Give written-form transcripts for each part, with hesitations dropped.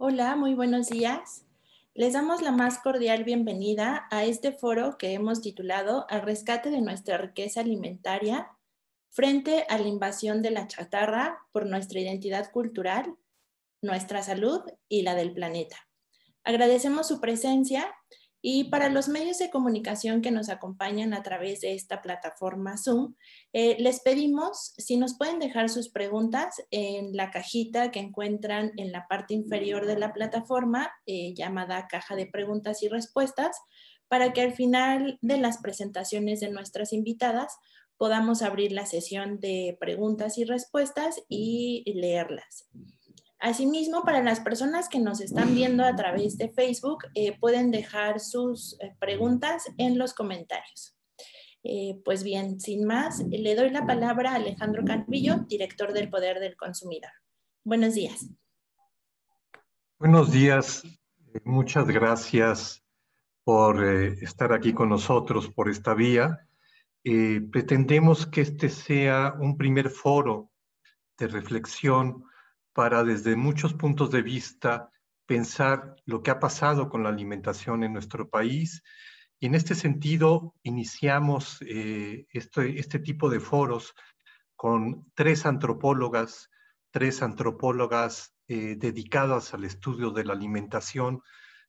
Hola, muy buenos días. Les damos la más cordial bienvenida a este foro que hemos titulado Al rescate de nuestra riqueza alimentaria frente a la invasión de la chatarra por nuestra identidad cultural, nuestra salud y la del planeta. Agradecemos su presencia y para los medios de comunicación que nos acompañan a través de esta plataforma Zoom, les pedimos si nos pueden dejar sus preguntas en la cajita que encuentran en la parte inferior de la plataforma, llamada caja de preguntas y respuestas, para que al final de las presentaciones de nuestras invitadas podamos abrir la sesión de preguntas y respuestas y leerlas. Asimismo, para las personas que nos están viendo a través de Facebook, pueden dejar sus preguntas en los comentarios. Pues bien, sin más, le doy la palabra a Alejandro Campillo, director del Poder del Consumidor. Buenos días. Buenos días, muchas gracias por estar aquí con nosotros por esta vía. Pretendemos que este sea un primer foro de reflexión para desde muchos puntos de vista pensar lo que ha pasado con la alimentación en nuestro país. Y en este sentido iniciamos este tipo de foros con tres antropólogas dedicadas al estudio de la alimentación,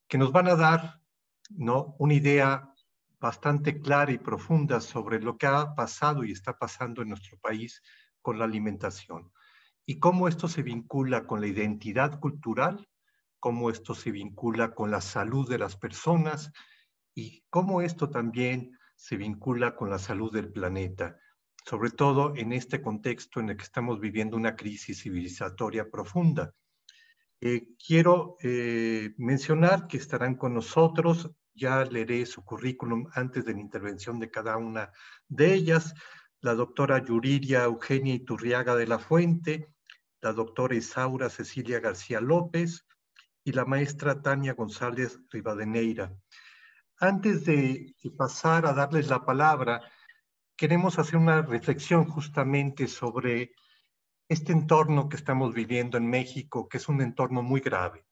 que nos van a dar, ¿no?, una idea bastante clara y profunda sobre lo que ha pasado y está pasando en nuestro país con la alimentación y cómo esto se vincula con la identidad cultural, cómo esto se vincula con la salud de las personas y cómo esto también se vincula con la salud del planeta, sobre todo en este contexto en el que estamos viviendo una crisis civilizatoria profunda. Quiero mencionar que estarán con nosotros, ya leeré su currículum antes de la intervención de cada una de ellas, la doctora Yuriria Eugenia Iturriaga de la Fuente, la doctora Isaura Cecilia García López y la maestra Tania González Rivadeneira. Antes de pasar a darles la palabra, queremos hacer una reflexión justamente sobre este entorno que estamos viviendo en México, que es un entorno muy grave.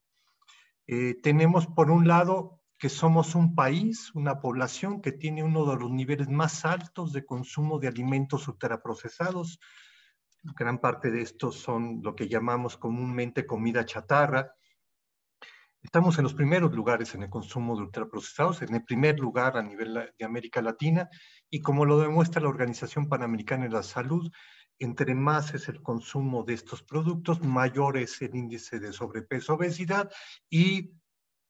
Tenemos, por un lado, que somos un país, una población que tiene uno de los niveles más altos de consumo de alimentos ultraprocesados. Gran parte de estos son lo que llamamos comúnmente comida chatarra. Estamos en los primeros lugares en el consumo de ultraprocesados, en el primer lugar a nivel de América Latina, y como lo demuestra la Organización Panamericana de la Salud, entre más es el consumo de estos productos, mayor es el índice de sobrepeso, obesidad, y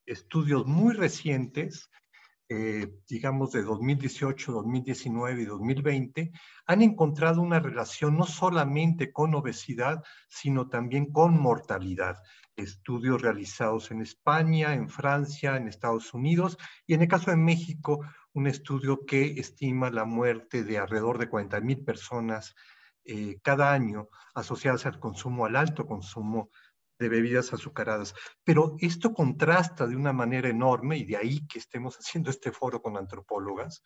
estudios muy recientes, digamos de 2018, 2019 y 2020, han encontrado una relación no solamente con obesidad, sino también con mortalidad. Estudios realizados en España, en Francia, en Estados Unidos y en el caso de México, un estudio que estima la muerte de alrededor de 40,000 personas cada año asociadas al consumo, al alto consumo de bebidas azucaradas. Pero esto contrasta de una manera enorme, y de ahí que estemos haciendo este foro con antropólogas,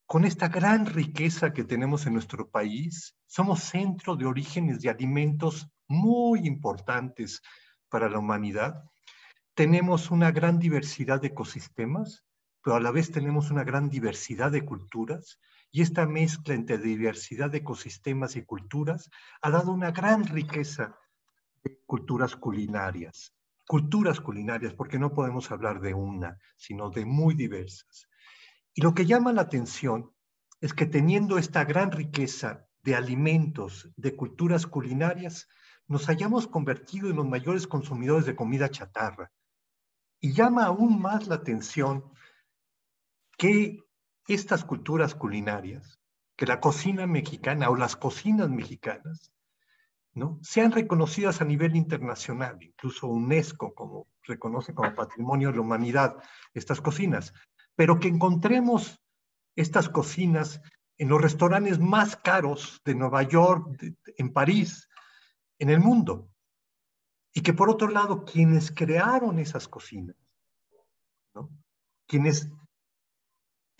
con esta gran riqueza que tenemos en nuestro país. Somos centro de orígenes de alimentos muy importantes para la humanidad. Tenemos una gran diversidad de ecosistemas, pero a la vez tenemos una gran diversidad de culturas, y esta mezcla entre diversidad de ecosistemas y culturas ha dado una gran riqueza de culturas culinarias, porque no podemos hablar de una, sino de muy diversas. Y lo que llama la atención es que teniendo esta gran riqueza de alimentos, de culturas culinarias, nos hayamos convertido en los mayores consumidores de comida chatarra. Y llama aún más la atención que estas culturas culinarias, que la cocina mexicana o las cocinas mexicanas, ¿no?, sean reconocidas a nivel internacional, incluso UNESCO reconoce como Patrimonio de la Humanidad estas cocinas, pero que encontremos estas cocinas en los restaurantes más caros de Nueva York, en París, en el mundo, y que por otro lado quienes crearon esas cocinas, ¿no?, quienes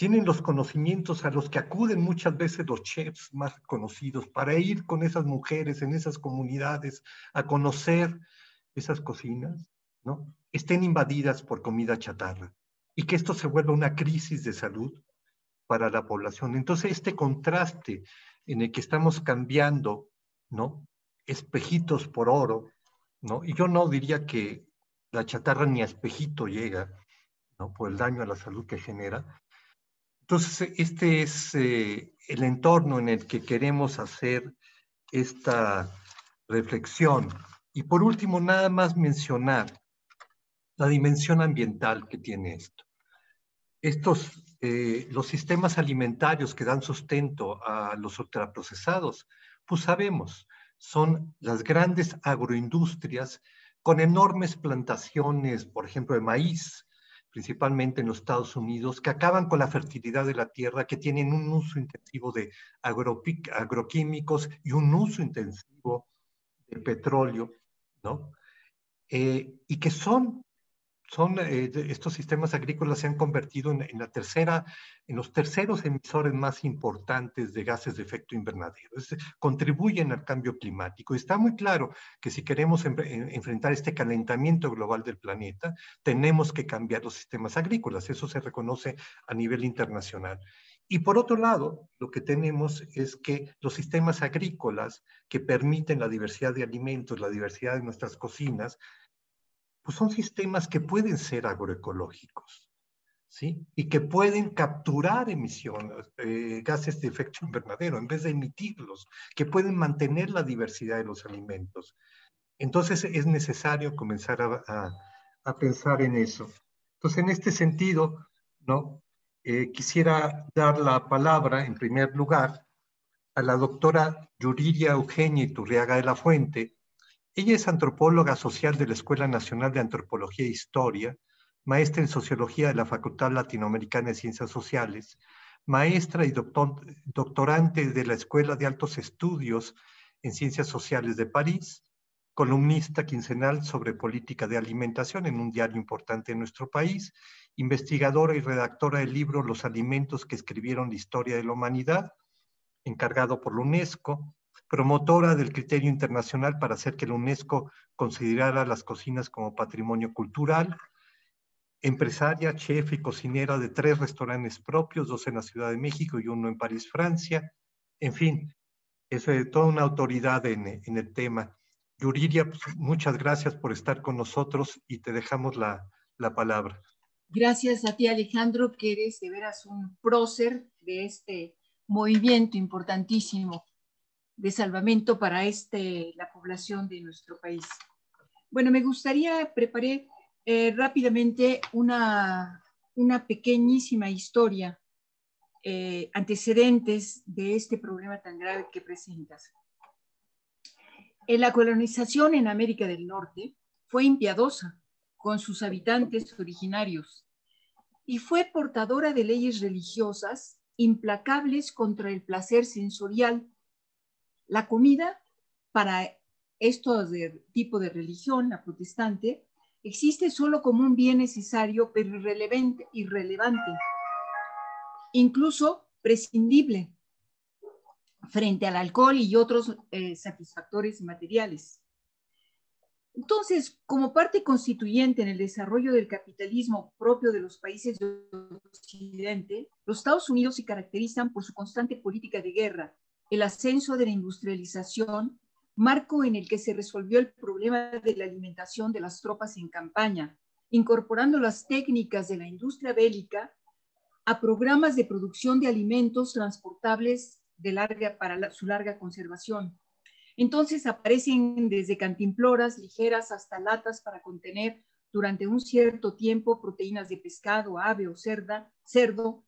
tienen los conocimientos a los que acuden muchas veces los chefs más conocidos para ir con esas mujeres en esas comunidades a conocer esas cocinas, ¿no?, estén invadidas por comida chatarra y que esto se vuelva una crisis de salud para la población. Entonces, este contraste en el que estamos cambiando, ¿no?, espejitos por oro, ¿no?, y yo no diría que la chatarra ni a espejito llega, ¿no?, por el daño a la salud que genera. Entonces, este es el entorno en el que queremos hacer esta reflexión. Y por último, nada más mencionar la dimensión ambiental que tiene esto. Los sistemas alimentarios que dan sustento a los ultraprocesados, pues sabemos, son las grandes agroindustrias con enormes plantaciones, por ejemplo, de maíz, principalmente en los Estados Unidos, que acaban con la fertilidad de la tierra, que tienen un uso intensivo de agroquímicos y un uso intensivo de petróleo, ¿no? Y que estos sistemas agrícolas se han convertido en los terceros emisores más importantes de gases de efecto invernadero. Contribuyen al cambio climático. Está muy claro que si queremos enfrentar este calentamiento global del planeta, tenemos que cambiar los sistemas agrícolas. Eso se reconoce a nivel internacional. Y por otro lado, lo que tenemos es que los sistemas agrícolas que permiten la diversidad de alimentos, la diversidad de nuestras cocinas, pues son sistemas que pueden ser agroecológicos, ¿sí? Y que pueden capturar emisiones, gases de efecto invernadero, en vez de emitirlos, que pueden mantener la diversidad de los alimentos. Entonces es necesario comenzar a pensar en eso. Entonces, en este sentido, ¿no?, quisiera dar la palabra, en primer lugar, a la doctora Yuriria Eugenia Iturriaga de la Fuente. Ella es antropóloga social de la Escuela Nacional de Antropología e Historia, maestra en Sociología de la Facultad Latinoamericana de Ciencias Sociales, maestra y doctorante de la Escuela de Altos Estudios en Ciencias Sociales de París, columnista quincenal sobre política de alimentación en un diario importante en nuestro país, investigadora y redactora del libro Los alimentos que escribieron la historia de la humanidad, encargado por la UNESCO, promotora del criterio internacional para hacer que la UNESCO considerara las cocinas como patrimonio cultural, empresaria, chef y cocinera de 3 restaurantes propios, 2 en la Ciudad de México y 1 en París, Francia. En fin, es toda una autoridad en el tema. Yuriria, pues, muchas gracias por estar con nosotros y te dejamos la palabra. Gracias a ti, Alejandro, que eres de veras un prócer de este movimiento importantísimo de salvamento para la población de nuestro país. Bueno, me gustaría preparé rápidamente una pequeñísima historia, antecedentes de este problema tan grave que presentas. La colonización en América del Norte fue impiadosa con sus habitantes originarios y fue portadora de leyes religiosas implacables contra el placer sensorial. La comida para estos tipo de religión, la protestante, existe solo como un bien necesario pero irrelevante, incluso prescindible frente al alcohol y otros satisfactores materiales. Entonces, como parte constituyente en el desarrollo del capitalismo propio de los países de Occidente, los Estados Unidos se caracterizan por su constante política de guerra, el ascenso de la industrialización, marco en el que se resolvió el problema de la alimentación de las tropas en campaña, incorporando las técnicas de la industria bélica a programas de producción de alimentos transportables para su larga conservación. Entonces aparecen desde cantimploras ligeras hasta latas para contener durante un cierto tiempo proteínas de pescado, ave o cerdo,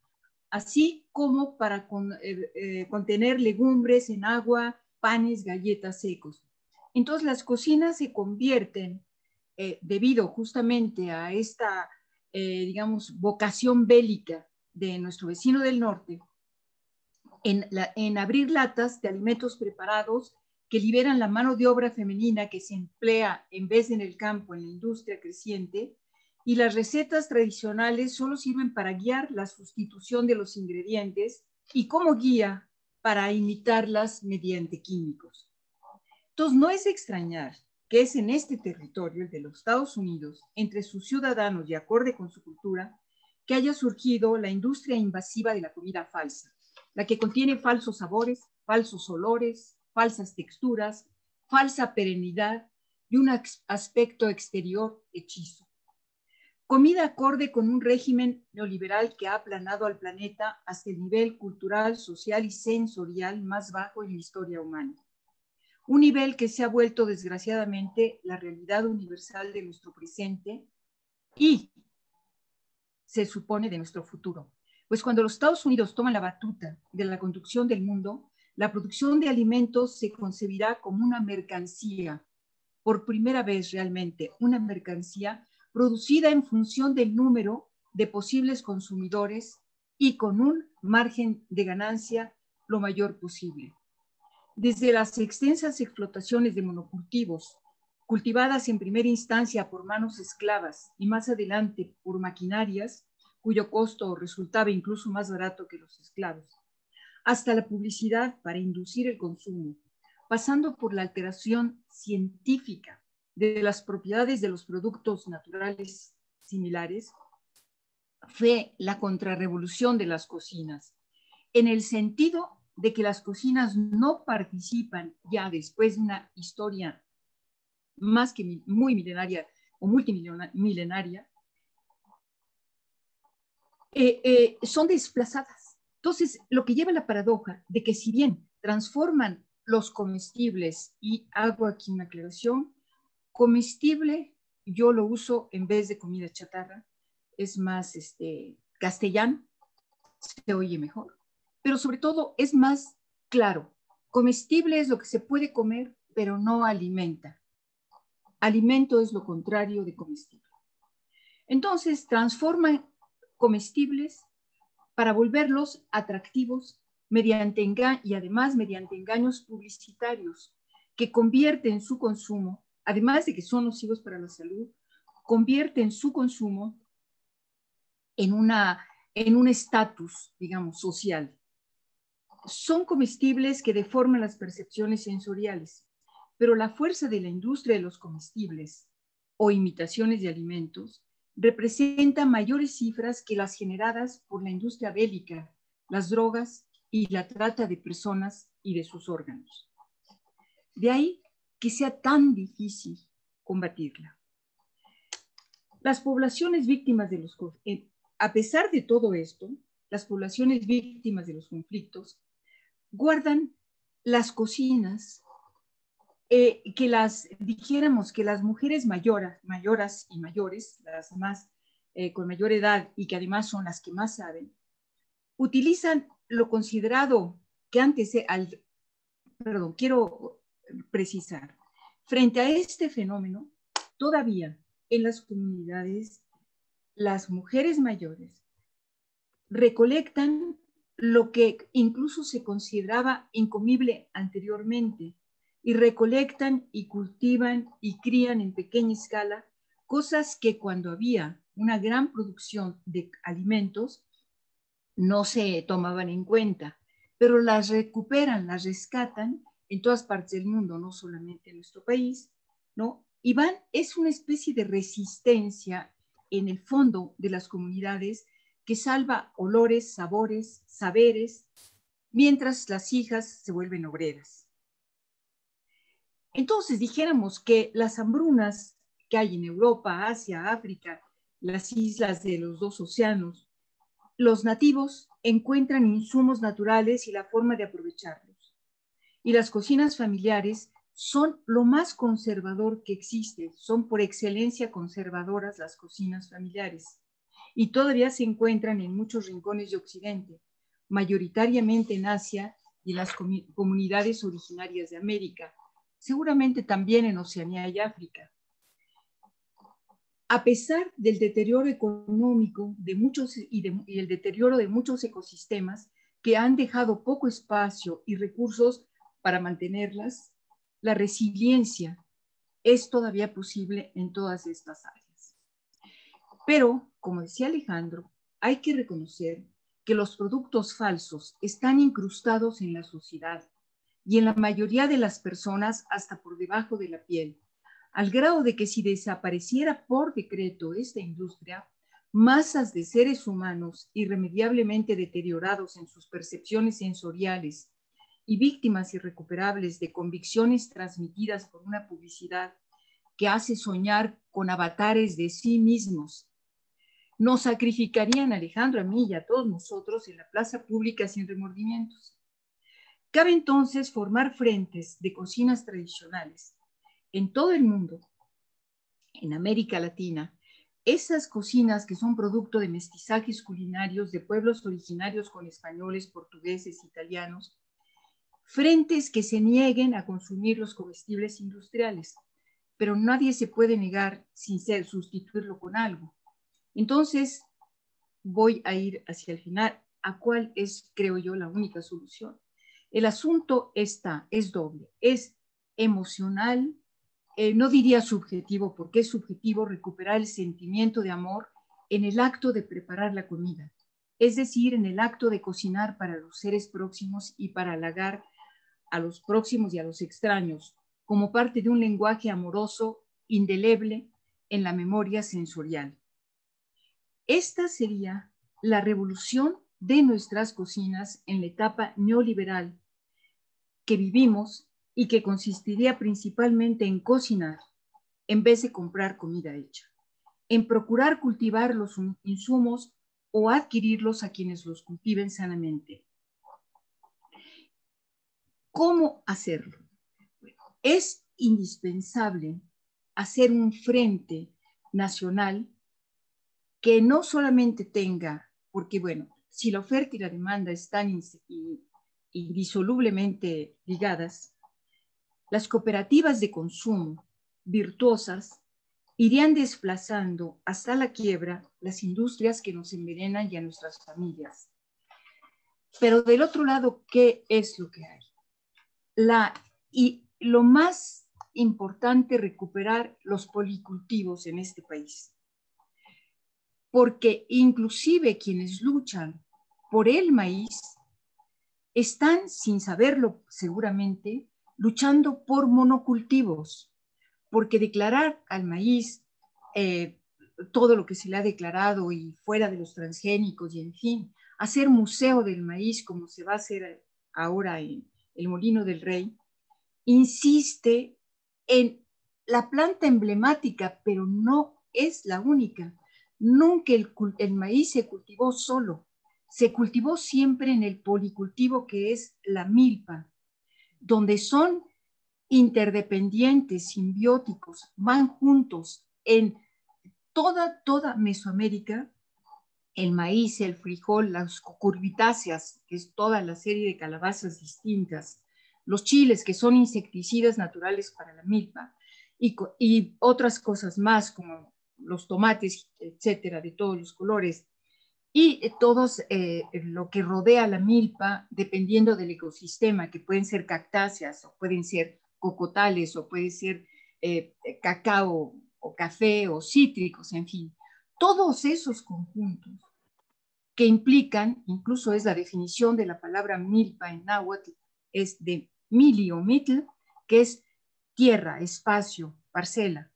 así como para contener legumbres en agua, panes, galletas secos. Entonces las cocinas se convierten, debido justamente a esta, digamos, vocación bélica de nuestro vecino del norte, en abrir latas de alimentos preparados que liberan la mano de obra femenina que se emplea en vez de en el campo, en la industria creciente, y las recetas tradicionales solo sirven para guiar la sustitución de los ingredientes y como guía para imitarlas mediante químicos. Entonces, no es extrañar que es en este territorio, el de los Estados Unidos, entre sus ciudadanos y acorde con su cultura, que haya surgido la industria invasiva de la comida falsa, la que contiene falsos sabores, falsos olores, falsas texturas, falsa perennidad y un aspecto exterior hechizo. Comida acorde con un régimen neoliberal que ha aplanado al planeta hasta el nivel cultural, social y sensorial más bajo en la historia humana. Un nivel que se ha vuelto desgraciadamente la realidad universal de nuestro presente y se supone de nuestro futuro. Pues cuando los Estados Unidos toman la batuta de la conducción del mundo, la producción de alimentos se concebirá como una mercancía, por primera vez realmente, una mercancía producida en función del número de posibles consumidores y con un margen de ganancia lo mayor posible. Desde las extensas explotaciones de monocultivos, cultivadas en primera instancia por manos esclavas y más adelante por maquinarias, cuyo costo resultaba incluso más barato que los esclavos, hasta la publicidad para inducir el consumo, pasando por la alteración científica de las propiedades de los productos naturales similares, fue la contrarrevolución de las cocinas, en el sentido de que las cocinas no participan ya después de una historia más que muy milenaria o multimilenaria, son desplazadas. Entonces, lo que lleva a la paradoja de que si bien transforman los comestibles, y hago aquí una aclaración, comestible yo lo uso en vez de comida chatarra, es más castellano, se oye mejor, pero sobre todo es más claro. Comestible es lo que se puede comer, pero no alimenta. Alimento es lo contrario de comestible. Entonces, transforman comestibles para volverlos atractivos y además mediante engaños publicitarios que convierten su consumo, además de que son nocivos para la salud, convierten su consumo en un estatus, digamos, social. Son comestibles que deforman las percepciones sensoriales, pero la fuerza de la industria de los comestibles o imitaciones de alimentos representa mayores cifras que las generadas por la industria bélica, las drogas y la trata de personas y de sus órganos. De ahí que sea tan difícil combatirla. Las poblaciones víctimas de los a pesar de todo esto, las poblaciones víctimas de los conflictos guardan las cocinas dijéramos que las mujeres mayoras y mayores, las más con mayor edad y que además son las que más saben, utilizan lo considerado que antes, quiero precisar, frente a este fenómeno, todavía en las comunidades, las mujeres mayores recolectan lo que incluso se consideraba incomible anteriormente, y recolectan y cultivan y crían en pequeña escala cosas que cuando había una gran producción de alimentos no se tomaban en cuenta, pero las recuperan, las rescatan en todas partes del mundo, no solamente en nuestro país, ¿no? Y es una especie de resistencia en el fondo de las comunidades que salva olores, sabores, saberes, mientras las hijas se vuelven obreras. Entonces, dijéramos que las hambrunas que hay en Europa, Asia, África, las islas de los dos océanos, los nativos encuentran insumos naturales y la forma de aprovecharlos. Y las cocinas familiares son lo más conservador que existe, son por excelencia conservadoras las cocinas familiares. Y todavía se encuentran en muchos rincones de Occidente, mayoritariamente en Asia y en las comunidades originarias de América, seguramente también en Oceanía y África. A pesar del deterioro económico de muchos y el deterioro de muchos ecosistemas que han dejado poco espacio y recursos para mantenerlas, la resiliencia es todavía posible en todas estas áreas. Pero, como decía Alejandro, hay que reconocer que los productos falsos están incrustados en la sociedad y en la mayoría de las personas hasta por debajo de la piel, al grado de que si desapareciera por decreto esta industria, masas de seres humanos irremediablemente deteriorados en sus percepciones sensoriales y víctimas irrecuperables de convicciones transmitidas por una publicidad que hace soñar con avatares de sí mismos, nos sacrificarían, Alejandro, a mí y a todos nosotros en la plaza pública sin remordimientos. Cabe entonces formar frentes de cocinas tradicionales en todo el mundo, en América Latina, esas cocinas que son producto de mestizajes culinarios de pueblos originarios con españoles, portugueses, italianos, frentes que se nieguen a consumir los comestibles industriales, pero nadie se puede negar sin sustituirlo con algo. Entonces, voy a ir hacia el final, a cuál es, creo yo, la única solución. El asunto es doble, es emocional, no diría subjetivo, porque es subjetivo recuperar el sentimiento de amor en el acto de preparar la comida, es decir, en el acto de cocinar para los seres próximos y para halagar a los próximos y a los extraños, como parte de un lenguaje amoroso indeleble en la memoria sensorial. Esta sería la revolución de nuestras cocinas en la etapa neoliberal que vivimos y que consistiría principalmente en cocinar en vez de comprar comida hecha, en procurar cultivar los insumos o adquirirlos a quienes los cultiven sanamente. ¿Cómo hacerlo? Bueno, es indispensable hacer un frente nacional que no solamente tenga, porque bueno, si la oferta y la demanda están indisolublemente ligadas, las cooperativas de consumo virtuosas irían desplazando hasta la quiebra las industrias que nos envenenan y a nuestras familias. Pero del otro lado, ¿qué es lo que hay? Y lo más importante, recuperar los policultivos en este país. Porque inclusive quienes luchan por el maíz están, sin saberlo seguramente, luchando por monocultivos, porque declarar al maíz todo lo que se le ha declarado y fuera de los transgénicos y en fin, hacer museo del maíz como se va a hacer ahora en el Molino del Rey, insiste en la planta emblemática, pero no es la única. Nunca el maíz se cultivó solo, se cultivó siempre en el policultivo que es la milpa, donde son interdependientes, simbióticos, van juntos en toda Mesoamérica, el maíz, el frijol, las cucurbitáceas, que es toda la serie de calabazas distintas, los chiles, que son insecticidas naturales para la milpa, y otras cosas más como los tomates, etcétera, de todos los colores, y todos lo que rodea la milpa, dependiendo del ecosistema, que pueden ser cactáceas, o pueden ser cocotales, o puede ser cacao, o café, o cítricos, en fin. Todos esos conjuntos que implican, incluso es la definición de la palabra milpa en náhuatl, es de mili o mitl, que es tierra, espacio, parcela,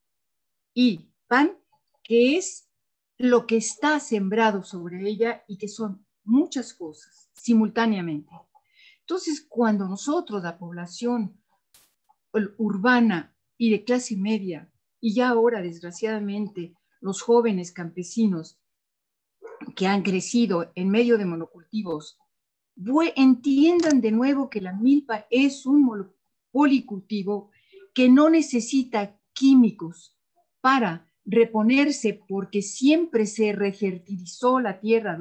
y pan, que es lo que está sembrado sobre ella y que son muchas cosas simultáneamente. Entonces, cuando nosotros, la población urbana y de clase media, y ya ahora, desgraciadamente, los jóvenes campesinos que han crecido en medio de monocultivos, entiendan de nuevo que la milpa es un policultivo que no necesita químicos para reponerse, porque siempre se refertilizó la tierra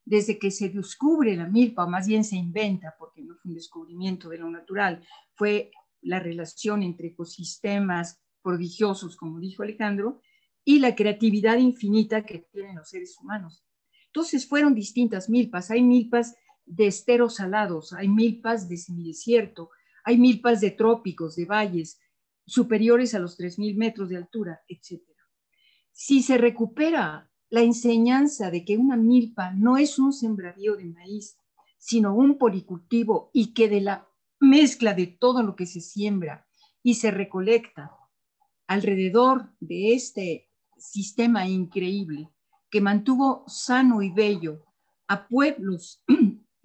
desde que se descubre la milpa, o más bien se inventa, porque no fue un descubrimiento de lo natural, fue la relación entre ecosistemas prodigiosos, como dijo Alejandro, y la creatividad infinita que tienen los seres humanos. Entonces fueron distintas milpas. Hay milpas de esteros salados, hay milpas de semidesierto, hay milpas de trópicos, de valles superiores a los 3,000 metros de altura, etc. Si se recupera la enseñanza de que una milpa no es un sembradío de maíz, sino un policultivo, y que de la mezcla de todo lo que se siembra y se recolecta alrededor de este sistema increíble que mantuvo sano y bello a pueblos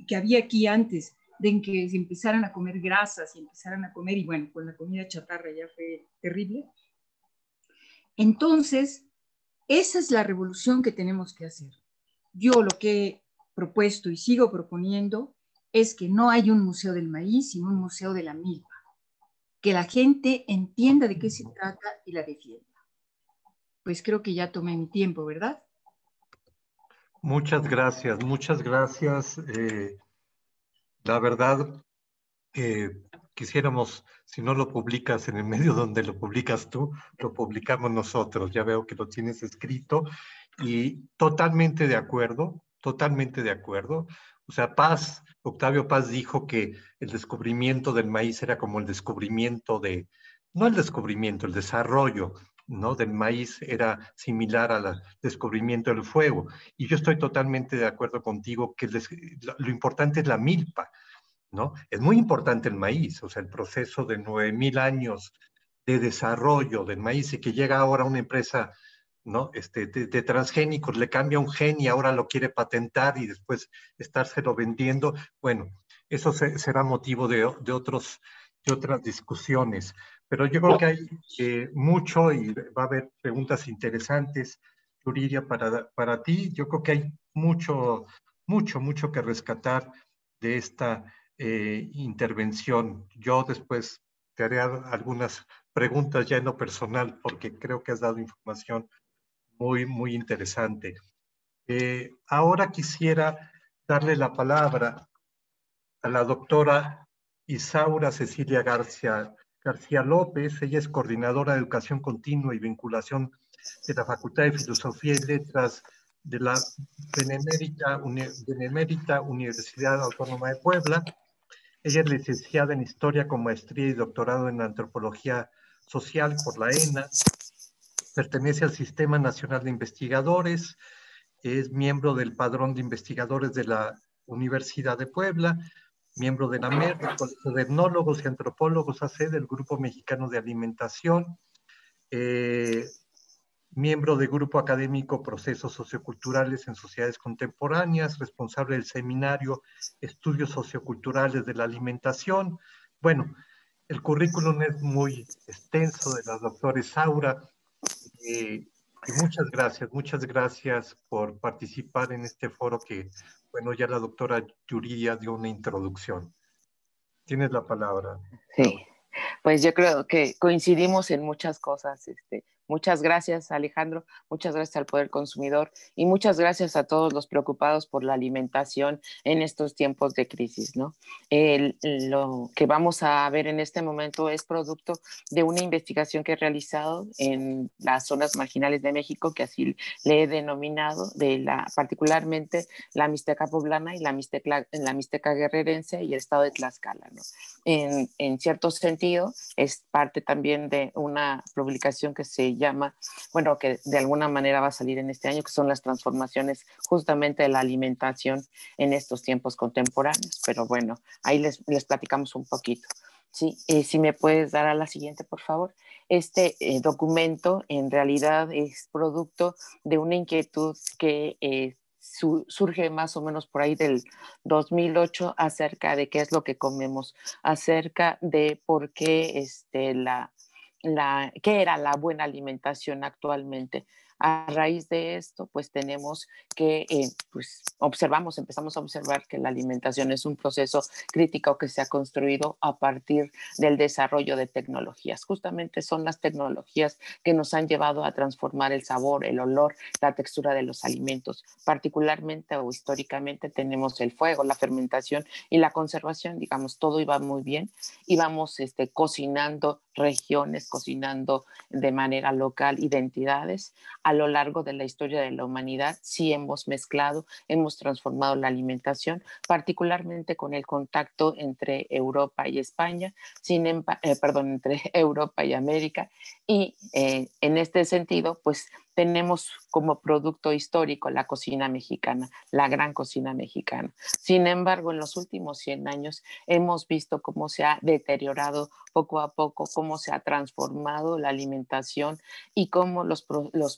que había aquí antes de que se empezaran a comer grasas y empezaran a comer, y bueno, con la comida chatarra ya fue terrible. Entonces, esa es la revolución que tenemos que hacer. Yo lo que he propuesto y sigo proponiendo es que no hay un museo del maíz, sino un museo de la milpa. Que la gente entienda de qué se trata y la defienda. Pues creo que ya tomé mi tiempo, ¿verdad? Muchas gracias, muchas gracias. La verdad, quisiéramos, si no lo publicas en el medio donde lo publicas tú, lo publicamos nosotros. Ya veo que lo tienes escrito y totalmente de acuerdo, totalmente de acuerdo. O sea, Octavio Paz dijo que el descubrimiento del maíz era como el descubrimiento no el descubrimiento, el desarrollo, ¿no? Del maíz era similar al descubrimiento del fuego. Y yo estoy totalmente de acuerdo contigo que lo importante es la milpa, ¿no? Es muy importante el maíz, o sea, el proceso de 9,000 años de desarrollo del maíz y que llega ahora una empresa, ¿no? De transgénicos, le cambia un gen y ahora lo quiere patentar y después estárselo vendiendo. Bueno, eso será motivo de otras discusiones. Pero yo creo que hay mucho y va a haber preguntas interesantes, Yuridia, para ti. Yo creo que hay mucho, mucho, mucho que rescatar de esta intervención. Yo después te haré algunas preguntas ya en lo personal, porque creo que has dado información muy, muy interesante. Ahora quisiera darle la palabra a la doctora Isaura Cecilia García López. Ella es coordinadora de Educación Continua y Vinculación de la Facultad de Filosofía y Letras de la Benemérita Universidad Autónoma de Puebla. Ella es licenciada en Historia con maestría y doctorado en Antropología Social por la ENA. Pertenece al Sistema Nacional de Investigadores. Es miembro del Padrón de Investigadores de la Universidad de Puebla. Miembro de la MER, del Colegio de Etnólogos y Antropólogos AC, del Grupo Mexicano de Alimentación. Miembro del Grupo Académico Procesos Socioculturales en Sociedades Contemporáneas, responsable del seminario Estudios Socioculturales de la Alimentación. Bueno, el currículum es muy extenso de la doctora Isaura. Y muchas gracias por participar en este foro que, bueno, ya la doctora Yuridia dio una introducción. Tienes la palabra. Sí, pues yo creo que coincidimos en muchas cosas. Muchas gracias, Alejandro, muchas gracias al Poder Consumidor y muchas gracias a todos los preocupados por la alimentación en estos tiempos de crisis, ¿no? Lo que vamos a ver en este momento es producto de una investigación que he realizado en las zonas marginales de México, que así le he denominado, particularmente la Mixteca poblana y la Mixteca guerrerense y el estado de Tlaxcala, ¿no? En cierto sentido, es parte también de una publicación que se llama, bueno, que de alguna manera va a salir en este año, que son las transformaciones justamente de la alimentación en estos tiempos contemporáneos. Pero bueno, ahí les platicamos un poquito. Sí, si me puedes dar a la siguiente, por favor. Este documento en realidad es producto de una inquietud que surge más o menos por ahí del 2008 acerca de qué es lo que comemos, acerca de por qué qué era la buena alimentación actualmente. A raíz de esto, pues tenemos que, pues empezamos a observar que la alimentación es un proceso crítico que se ha construido a partir del desarrollo de tecnologías. Justamente son las tecnologías que nos han llevado a transformar el sabor, el olor, la textura de los alimentos. Particularmente o históricamente tenemos el fuego, la fermentación y la conservación, digamos, todo iba muy bien. Íbamos cocinando regiones, cocinando de manera local identidades, a lo largo de la historia de la humanidad sí hemos mezclado, hemos transformado la alimentación, particularmente con el contacto entre Europa y España, entre Europa y América, y en este sentido, pues tenemos como producto histórico la cocina mexicana, la gran cocina mexicana. Sin embargo, en los últimos 100 años hemos visto cómo se ha deteriorado poco a poco, cómo se ha transformado la alimentación y cómo los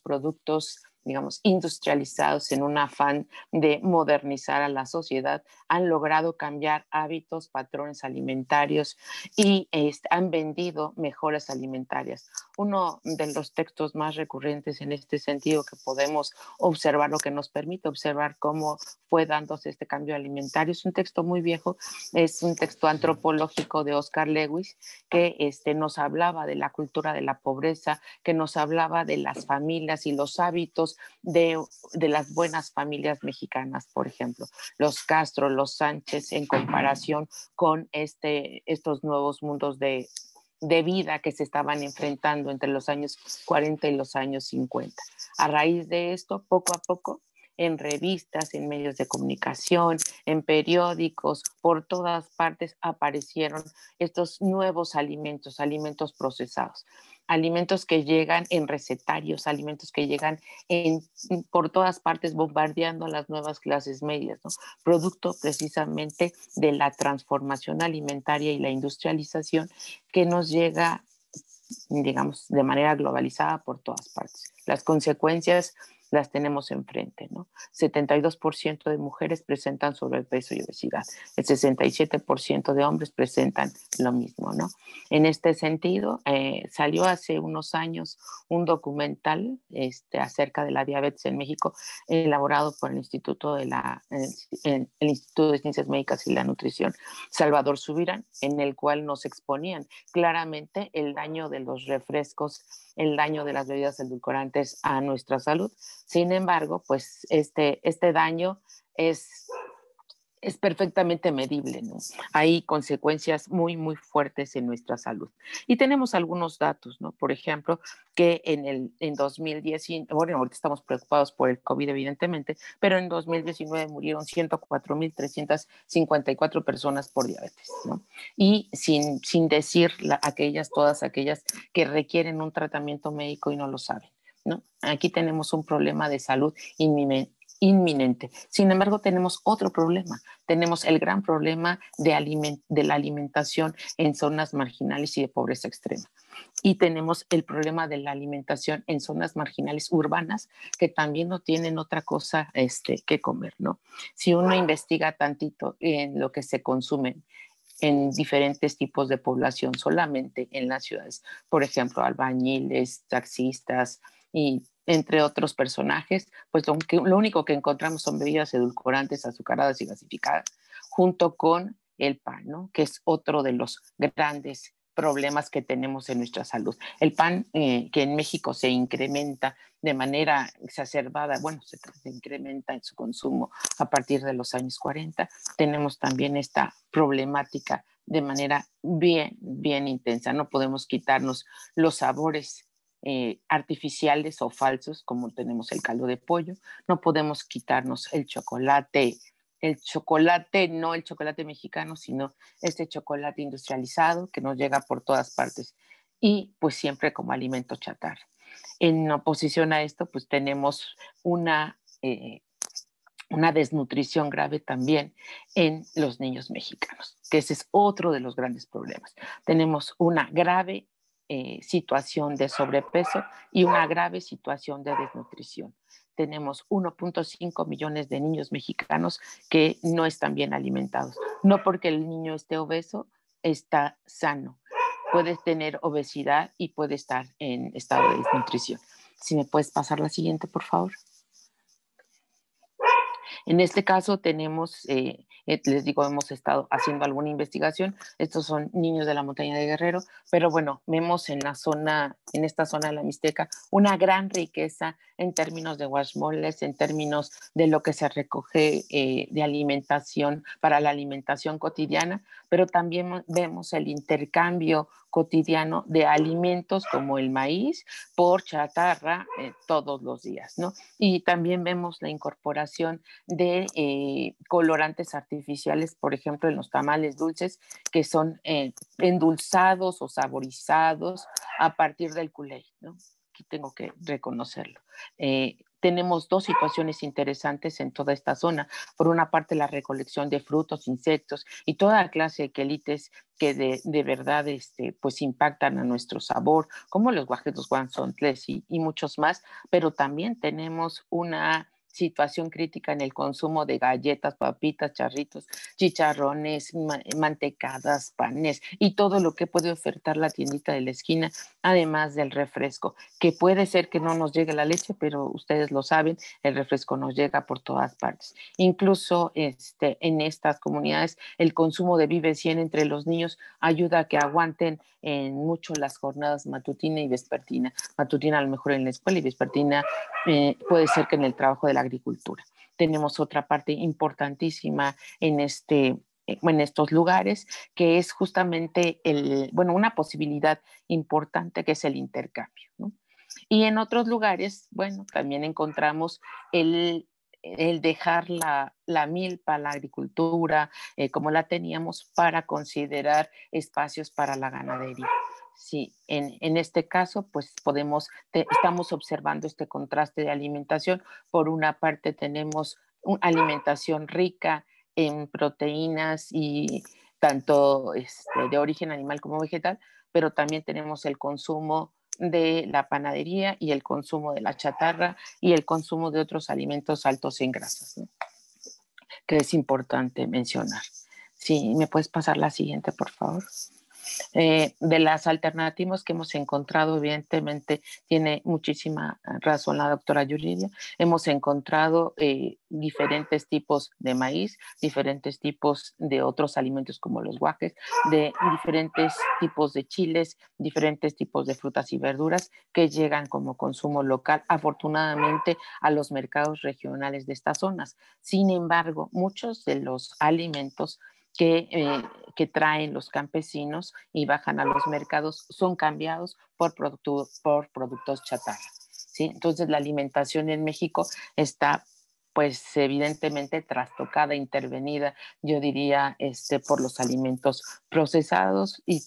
productos, digamos, industrializados en un afán de modernizar a la sociedad, han logrado cambiar hábitos, patrones alimentarios y han vendido mejoras alimentarias. Uno de los textos más recurrentes en este sentido que podemos observar, lo que nos permite observar cómo fue dándose este cambio alimentario, es un texto muy viejo, es un texto antropológico de Oscar Lewis que nos hablaba de la cultura de la pobreza, que nos hablaba de las familias y los hábitos de las buenas familias mexicanas, por ejemplo, los Castro, los Sánchez, en comparación con estos nuevos mundos de vida que se estaban enfrentando entre los años 40 y los años 50. A raíz de esto, poco a poco, en revistas, en medios de comunicación, en periódicos, por todas partes aparecieron estos nuevos alimentos, alimentos procesados, alimentos que llegan en recetarios, alimentos que llegan por todas partes bombardeando a las nuevas clases medias, ¿no? Producto precisamente de la transformación alimentaria y la industrialización que nos llega, digamos, de manera globalizada por todas partes. Las consecuencias las tenemos enfrente, ¿no? 72% de mujeres presentan sobrepeso y obesidad. El 67% de hombres presentan lo mismo, ¿no? En este sentido, salió hace unos años un documental acerca de la diabetes en México, elaborado por el Instituto el Instituto de Ciencias Médicas y la Nutrición, Salvador Subirán, en el cual nos exponían claramente el daño de los refrescos, el daño de las bebidas edulcorantes a nuestra salud. Sin embargo, pues este daño es perfectamente medible, ¿no? Hay consecuencias muy, muy fuertes en nuestra salud. Y tenemos algunos datos, ¿no? Por ejemplo, que en 2019, bueno, ahorita estamos preocupados por el COVID, evidentemente, pero en 2019 murieron 104,354 personas por diabetes, ¿no? Y sin decir todas aquellas que requieren un tratamiento médico y no lo saben, ¿no? Aquí tenemos un problema de salud inminente. Sin embargo, tenemos otro problema. Tenemos el gran problema de la alimentación en zonas marginales y de pobreza extrema. Y tenemos el problema de la alimentación en zonas marginales urbanas que también no tienen otra cosa que comer, ¿no? Si uno investiga tantito en lo que se consume en diferentes tipos de población solamente en las ciudades, por ejemplo, albañiles, taxistas y entre otros personajes, pues lo único que encontramos son bebidas edulcorantes, azucaradas y gasificadas, junto con el pan, ¿no? Que es otro de los grandes problemas que tenemos en nuestra salud. El pan que en México se incrementa de manera exacerbada, bueno, se incrementa en su consumo a partir de los años 40. Tenemos también esta problemática de manera bien, bien intensa. No podemos quitarnos los sabores artificiales o falsos, como tenemos el caldo de pollo. No podemos quitarnos el chocolate, no el chocolate mexicano, sino este chocolate industrializado que nos llega por todas partes y pues siempre como alimento chatarra. En oposición a esto, pues tenemos una desnutrición grave también en los niños mexicanos, que ese es otro de los grandes problemas. Tenemos una grave situación de sobrepeso y una grave situación de desnutrición. Tenemos 1.5 millones de niños mexicanos que no están bien alimentados. No porque el niño esté obeso, está sano. Puede tener obesidad y puede estar en estado de desnutrición. Si me puedes pasar la siguiente, por favor. En este caso tenemos, les digo, hemos estado haciendo alguna investigación. Estos son niños de la montaña de Guerrero, pero bueno, vemos en esta zona de la Mixteca, una gran riqueza en términos de guaxmoles, en términos de lo que se recoge de alimentación para la alimentación cotidiana, pero también vemos el intercambio cotidiano de alimentos como el maíz por chatarra todos los días, ¿no? Y también vemos la incorporación de colorantes artificiales, por ejemplo, en los tamales dulces, que son endulzados o saborizados a partir del culé, ¿no? Aquí tengo que reconocerlo. Tenemos dos situaciones interesantes en toda esta zona. Por una parte, la recolección de frutos, insectos y toda clase de quelites que de verdad pues impactan a nuestro sabor, como los guajes, guanzontles y muchos más, pero también tenemos una situación crítica en el consumo de galletas, papitas, charritos, chicharrones, mantecadas, panes y todo lo que puede ofertar la tiendita de la esquina, además del refresco, que puede ser que no nos llegue la leche, pero ustedes lo saben, el refresco nos llega por todas partes. Incluso en estas comunidades el consumo de Vive 100 entre los niños ayuda a que aguanten mucho las jornadas matutina y vespertina. Matutina a lo mejor en la escuela y vespertina puede ser que en el trabajo de la agricultura. Tenemos otra parte importantísima en estos lugares, que es justamente una posibilidad importante que es el intercambio, ¿no? Y en otros lugares, bueno, también encontramos el dejar la milpa, la agricultura, como la teníamos, para considerar espacios para la ganadería. Sí, en este caso, pues estamos observando este contraste de alimentación. Por una parte tenemos una alimentación rica en proteínas y tanto de origen animal como vegetal, pero también tenemos el consumo de la panadería y el consumo de la chatarra y el consumo de otros alimentos altos en grasas, ¿no? Que es importante mencionar. Sí, ¿me puedes pasar la siguiente, por favor? De las alternativas que hemos encontrado, evidentemente tiene muchísima razón la doctora Yuridia. Hemos encontrado diferentes tipos de maíz, diferentes tipos de otros alimentos como los guajes, de diferentes tipos de chiles, diferentes tipos de frutas y verduras que llegan como consumo local, afortunadamente, a los mercados regionales de estas zonas. Sin embargo, muchos de los alimentos que traen los campesinos y bajan a los mercados son cambiados por productos chatarra, ¿sí? Entonces la alimentación en México está pues evidentemente trastocada, intervenida, yo diría, por los alimentos procesados y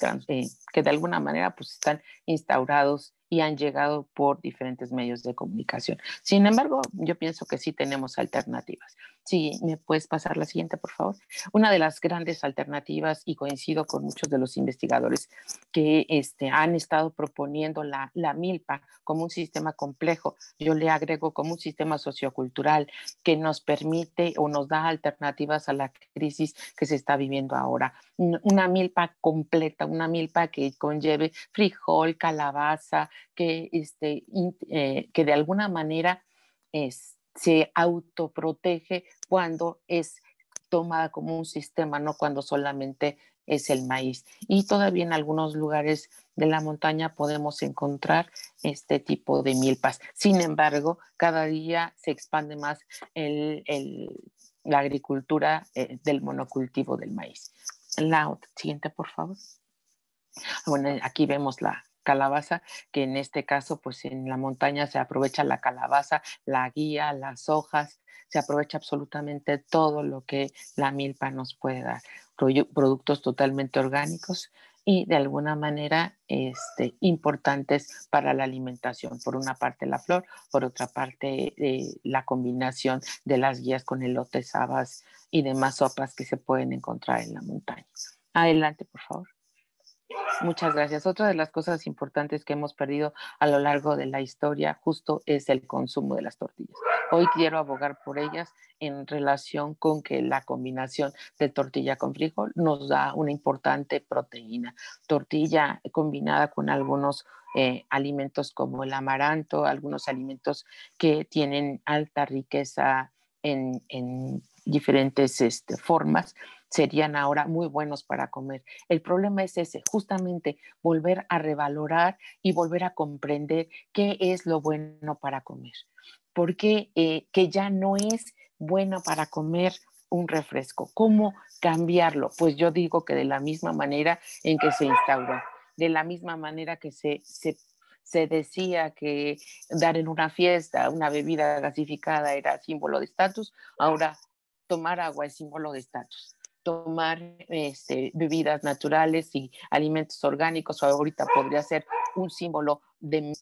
que de alguna manera pues están instaurados y han llegado por diferentes medios de comunicación. Sin embargo, yo pienso que sí tenemos alternativas. Sí, ¿me puedes pasar la siguiente, por favor? Una de las grandes alternativas, y coincido con muchos de los investigadores que han estado proponiendo la milpa como un sistema complejo, yo le agrego como un sistema sociocultural que nos permite o nos da alternativas a la crisis que se está viviendo ahora. Una milpa completa, una milpa que conlleve frijol, calabaza, que de alguna manera se autoprotege cuando es tomada como un sistema, no cuando solamente es el maíz. Y todavía en algunos lugares de la montaña podemos encontrar este tipo de milpas. Sin embargo, cada día se expande más la agricultura del monocultivo del maíz. La siguiente, por favor. Bueno, aquí vemos la calabaza, que en este caso, pues en la montaña se aprovecha la calabaza, la guía, las hojas, se aprovecha absolutamente todo lo que la milpa nos puede dar. Productos totalmente orgánicos y de alguna manera importantes para la alimentación. Por una parte la flor, por otra parte la combinación de las guías con elotes, habas y demás sopas que se pueden encontrar en la montaña. Adelante, por favor. Muchas gracias. Otra de las cosas importantes que hemos perdido a lo largo de la historia justo es el consumo de las tortillas. Hoy quiero abogar por ellas en relación con que la combinación de tortilla con frijol nos da una importante proteína. Tortilla combinada con algunos alimentos como el amaranto, algunos alimentos que tienen alta riqueza en diferentes formas, serían ahora muy buenos para comer. El problema es ese, justamente volver a revalorar y volver a comprender qué es lo bueno para comer. Porque que ya no es bueno para comer un refresco. ¿Cómo cambiarlo? Pues yo digo que de la misma manera en que se instauró, de la misma manera que se decía que dar en una fiesta una bebida gasificada era símbolo de estatus, ahora tomar agua es símbolo de estatus. Tomar bebidas naturales y alimentos orgánicos ahorita podría ser un símbolo de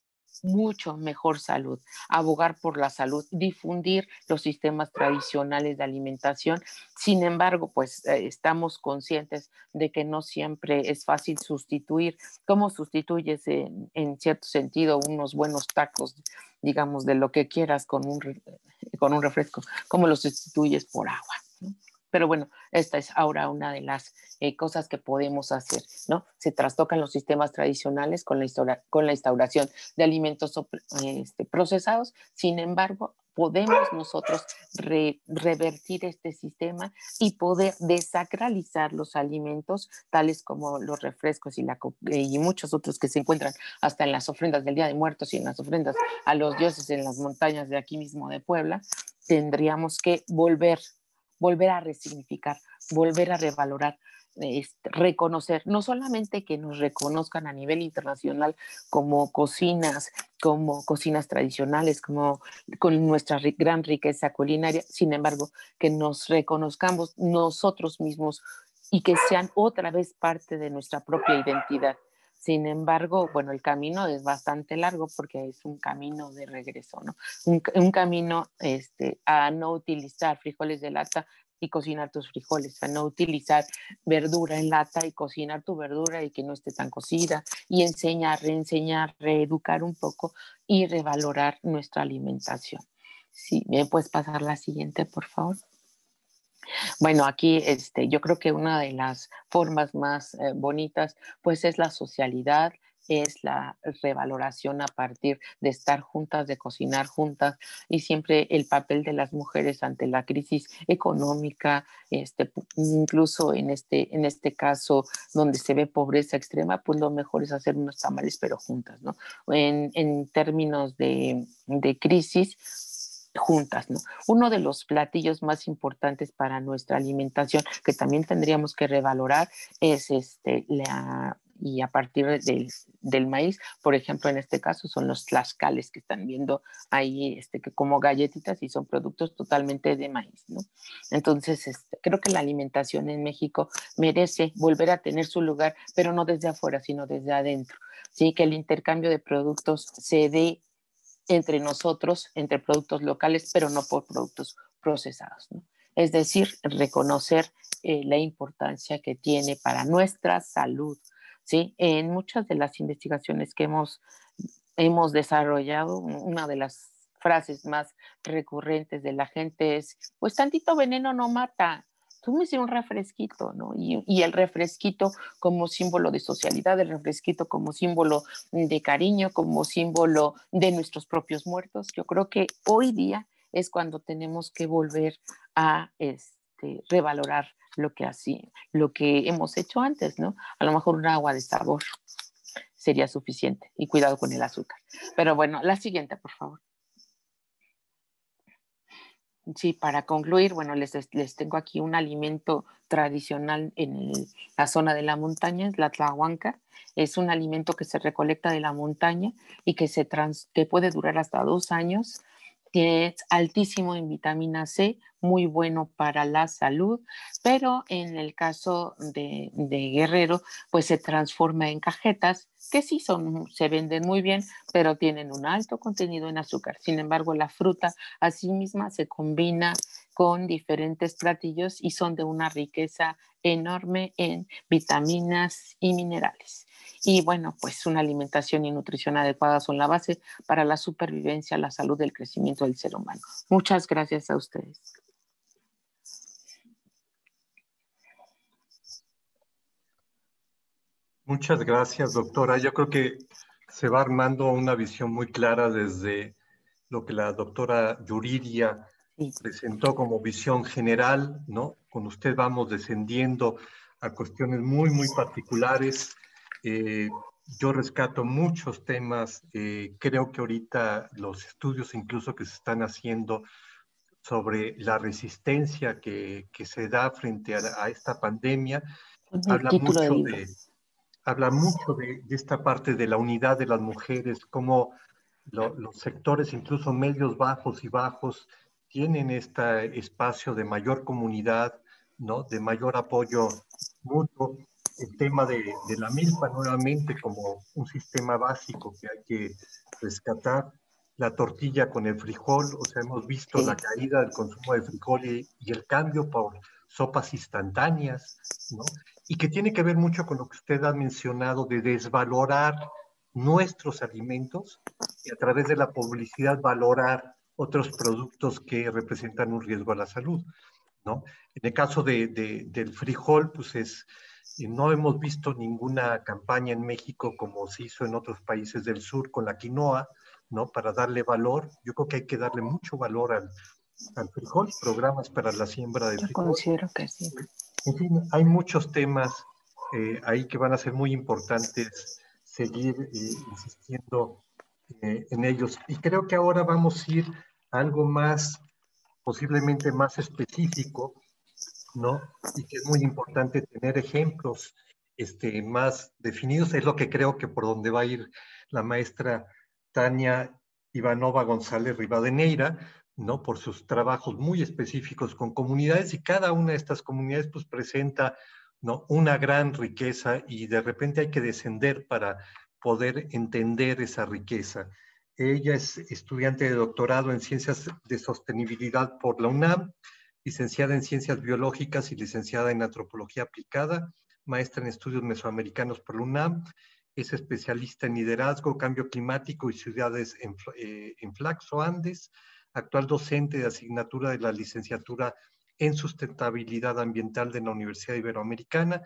mucho mejor salud, abogar por la salud, difundir los sistemas tradicionales de alimentación. Sin embargo, pues estamos conscientes de que no siempre es fácil sustituir. ¿Cómo sustituyes en cierto sentido unos buenos tacos, digamos, de lo que quieras con un refresco? ¿Cómo lo sustituyes por agua, ¿no? Pero bueno, esta es ahora una de las cosas que podemos hacer, ¿no? Se trastocan los sistemas tradicionales con la instauración de alimentos procesados. Sin embargo, podemos nosotros revertir este sistema y poder desacralizar los alimentos, tales como los refrescos y muchos otros que se encuentran hasta en las ofrendas del Día de Muertos y en las ofrendas a los dioses en las montañas de aquí mismo de Puebla. Tendríamos que volver a resignificar, volver a revalorar, reconocer, no solamente que nos reconozcan a nivel internacional como cocinas tradicionales, como con nuestra gran riqueza culinaria, sin embargo, que nos reconozcamos nosotros mismos y que sean otra vez parte de nuestra propia identidad. Sin embargo, bueno, el camino es bastante largo porque es un camino de regreso, ¿no? Un camino a no utilizar frijoles de lata y cocinar tus frijoles, a no utilizar verdura en lata y cocinar tu verdura y que no esté tan cocida, y enseñar, reenseñar, reeducar un poco y revalorar nuestra alimentación. Sí, ¿me puedes pasar la siguiente, por favor? Bueno, aquí yo creo que una de las formas más bonitas pues es la socialidad, es la revaloración a partir de estar juntas, de cocinar juntas, y siempre el papel de las mujeres ante la crisis económica, incluso en este caso donde se ve pobreza extrema, pues lo mejor es hacer unos tamales pero juntas, ¿no? En términos de crisis, juntas, ¿no? Uno de los platillos más importantes para nuestra alimentación que también tendríamos que revalorar es y a partir del maíz, por ejemplo, en este caso son los tlaxcales que están viendo ahí, que como galletitas y son productos totalmente de maíz, ¿no? Entonces, creo que la alimentación en México merece volver a tener su lugar, pero no desde afuera, sino desde adentro, ¿sí? Que el intercambio de productos se dé entre nosotros, entre productos locales, pero no por productos procesados, ¿no? Es decir, reconocer la importancia que tiene para nuestra salud, ¿sí? En muchas de las investigaciones que hemos desarrollado, una de las frases más recurrentes de la gente es, pues tantito veneno no mata, tómese un refresquito, ¿no? Y el refresquito como símbolo de socialidad, el refresquito como símbolo de cariño, como símbolo de nuestros propios muertos. Yo creo que hoy día es cuando tenemos que volver a revalorar lo que hemos hecho antes, ¿no? A lo mejor un agua de sabor sería suficiente, y cuidado con el azúcar. Pero bueno, la siguiente, por favor. Sí, para concluir, bueno, les tengo aquí un alimento tradicional en la zona de la montaña, es la tlahuanca. Es un alimento que se recolecta de la montaña y que puede durar hasta 2 años, que es altísimo en vitamina C, muy bueno para la salud, pero en el caso de Guerrero, pues se transforma en cajetas que sí se venden muy bien, pero tienen un alto contenido en azúcar. Sin embargo, la fruta asimisma se combina con diferentes platillos y son de una riqueza enorme en vitaminas y minerales. Y bueno, pues una alimentación y nutrición adecuada son la base para la supervivencia, la salud, el crecimiento del ser humano. Muchas gracias a ustedes. Muchas gracias, doctora. Yo creo que se va armando una visión muy clara desde lo que la doctora Yuridia presentó como visión general, ¿no? Con usted vamos descendiendo a cuestiones muy, muy particulares. Yo rescato muchos temas. Creo que ahorita los estudios incluso que se están haciendo sobre la resistencia que se da frente a esta pandemia. Ponme el título del libro. Habla mucho de esta parte de la unidad de las mujeres, cómo los sectores, incluso medios bajos y bajos, tienen este espacio de mayor comunidad, ¿no? De mayor apoyo mutuo. El tema de la milpa nuevamente como un sistema básico que hay que rescatar. La tortilla con el frijol, o sea, hemos visto la caída del consumo de frijol y el cambio por sopas instantáneas, ¿no? Y que tiene que ver mucho con lo que usted ha mencionado de desvalorar nuestros alimentos y a través de la publicidad valorar otros productos que representan un riesgo a la salud, ¿no? En el caso del frijol, pues no hemos visto ninguna campaña en México como se hizo en otros países del sur con la quinoa, ¿no? Para darle valor. Yo creo que hay que darle mucho valor al frijol, programas para la siembra de Yo frijol. considero que sí. En fin, hay muchos temas ahí que van a ser muy importantes seguir insistiendo en ellos. Y creo que ahora vamos a ir a algo más, posiblemente más específico, ¿no? Y que es muy importante tener ejemplos más definidos. Es lo que creo que por donde va a ir la maestra Tania Ivanova González Rivadeneira, ¿no? Por sus trabajos muy específicos con comunidades, y cada una de estas comunidades pues presenta, ¿no? Una gran riqueza, y de repente hay que descender para poder entender esa riqueza. Ella es estudiante de doctorado en Ciencias de Sostenibilidad por la UNAM, licenciada en Ciencias Biológicas y licenciada en Antropología Aplicada, maestra en Estudios Mesoamericanos por la UNAM, es especialista en liderazgo, cambio climático y ciudades en Flaxo, Andes, actual docente de asignatura de la licenciatura en Sustentabilidad Ambiental de la Universidad Iberoamericana.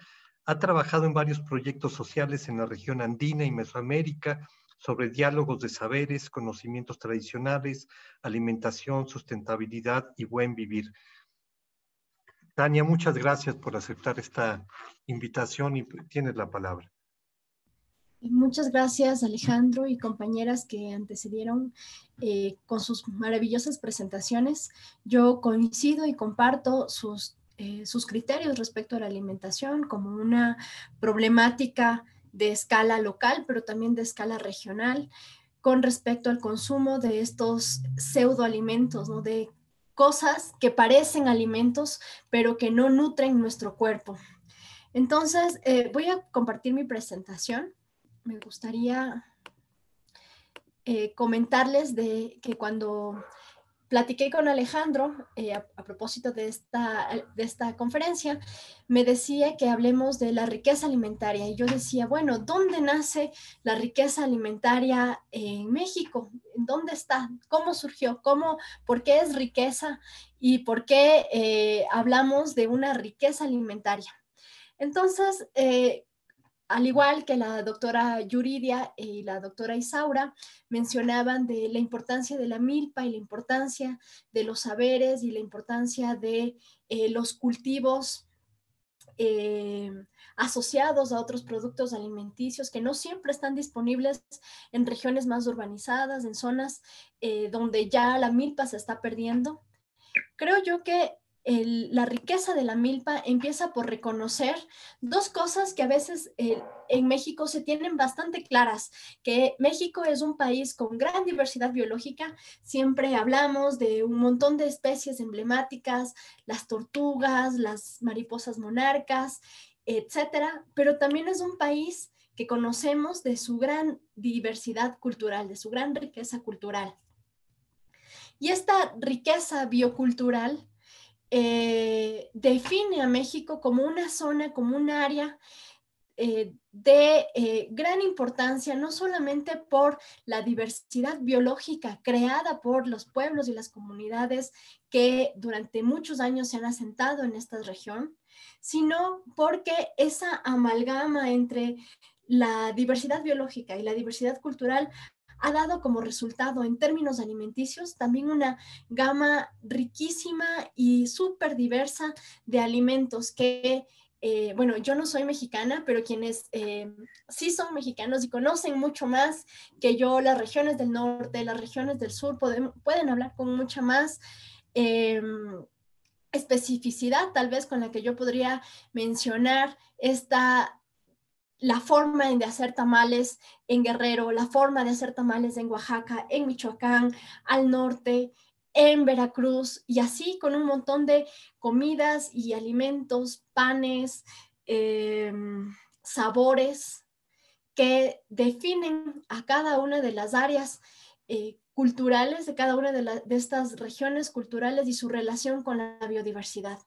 Ha trabajado en varios proyectos sociales en la región andina y Mesoamérica sobre diálogos de saberes, conocimientos tradicionales, alimentación, sustentabilidad y buen vivir. Tania, muchas gracias por aceptar esta invitación y tienes la palabra. Muchas gracias, Alejandro y compañeras que antecedieron con sus maravillosas presentaciones. Yo coincido y comparto sus criterios respecto a la alimentación como una problemática de escala local, pero también de escala regional, con respecto al consumo de estos pseudoalimentos, ¿no? De cosas que parecen alimentos, pero que no nutren nuestro cuerpo. Entonces, voy a compartir mi presentación. Me gustaría comentarles de que cuando platiqué con Alejandro a propósito de esta conferencia, me decía que hablemos de la riqueza alimentaria. Y yo decía, bueno, ¿dónde nace la riqueza alimentaria en México? ¿Dónde está? ¿Cómo surgió? ¿Por qué es riqueza? ¿Y por qué hablamos de una riqueza alimentaria? Entonces, al igual que la doctora Yuridia y la doctora Isaura mencionaban de la importancia de la milpa y la importancia de los saberes y la importancia de los cultivos asociados a otros productos alimenticios que no siempre están disponibles en regiones más urbanizadas, en zonas donde ya la milpa se está perdiendo. Creo yo que la riqueza de la milpa empieza por reconocer dos cosas que a veces en México se tienen bastante claras, que México es un país con gran diversidad biológica. Siempre hablamos de un montón de especies emblemáticas, las tortugas, las mariposas monarcas, etcétera, pero también es un país que conocemos de su gran diversidad cultural, de su gran riqueza cultural. Y esta riqueza biocultural define a México como una zona, como un área de gran importancia, no solamente por la diversidad biológica creada por los pueblos y las comunidades que durante muchos años se han asentado en esta región, sino porque esa amalgama entre la diversidad biológica y la diversidad cultural ha dado como resultado en términos alimenticios también una gama riquísima y súper diversa de alimentos que, bueno, yo no soy mexicana, pero quienes sí son mexicanos y conocen mucho más que yo las regiones del norte, las regiones del sur, pueden hablar con mucha más especificidad tal vez con la que yo podría mencionar la forma de hacer tamales en Guerrero, la forma de hacer tamales en Oaxaca, en Michoacán, al norte, en Veracruz, y así con un montón de comidas y alimentos, panes, sabores que definen a cada una de las áreas culturales de cada una de estas regiones culturales y su relación con la biodiversidad.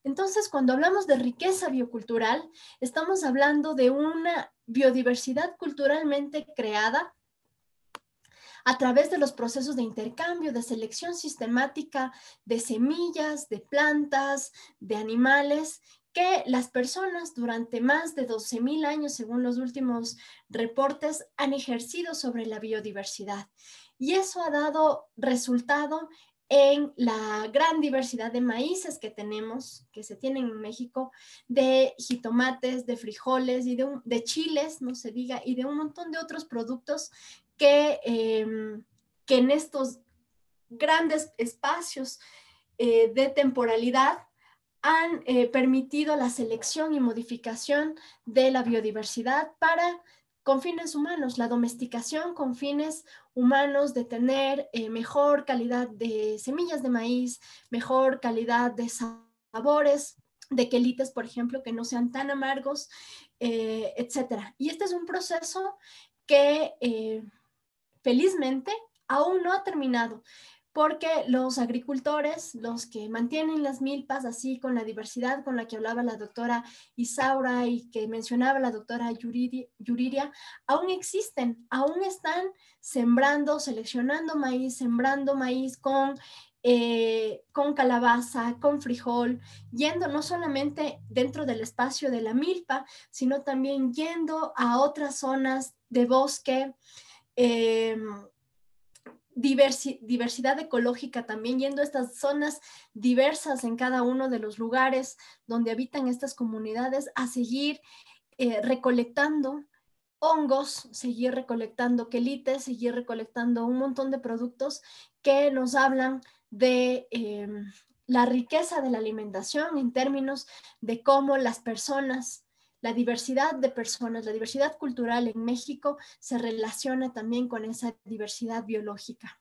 Entonces, cuando hablamos de riqueza biocultural, estamos hablando de una biodiversidad culturalmente creada a través de los procesos de intercambio, de selección sistemática de semillas, de plantas, de animales, que las personas durante más de 12,000 años, según los últimos reportes, han ejercido sobre la biodiversidad. Y eso ha dado resultado en la gran diversidad de maíces que tenemos, que se tienen en México, de jitomates, de frijoles y de chiles, no se diga, y de un montón de otros productos que en estos grandes espacios de temporalidad han permitido la selección y modificación de la biodiversidad con fines humanos, la domesticación con fines humanos de tener mejor calidad de semillas de maíz, mejor calidad de sabores, de quelites, por ejemplo, que no sean tan amargos, etcétera. Y este es un proceso que felizmente aún no ha terminado, porque los agricultores, los que mantienen las milpas así con la diversidad con la que hablaba la doctora Isaura y que mencionaba la doctora Yuriria, aún existen, aún están sembrando, seleccionando maíz, sembrando maíz con calabaza, con frijol, yendo no solamente dentro del espacio de la milpa, sino también yendo a otras zonas de bosque, diversidad ecológica también, yendo a estas zonas diversas en cada uno de los lugares donde habitan estas comunidades, a seguir recolectando hongos, seguir recolectando quelites, seguir recolectando un montón de productos que nos hablan de la riqueza de la alimentación en términos de cómo las personas, la diversidad de personas, la diversidad cultural en México se relaciona también con esa diversidad biológica.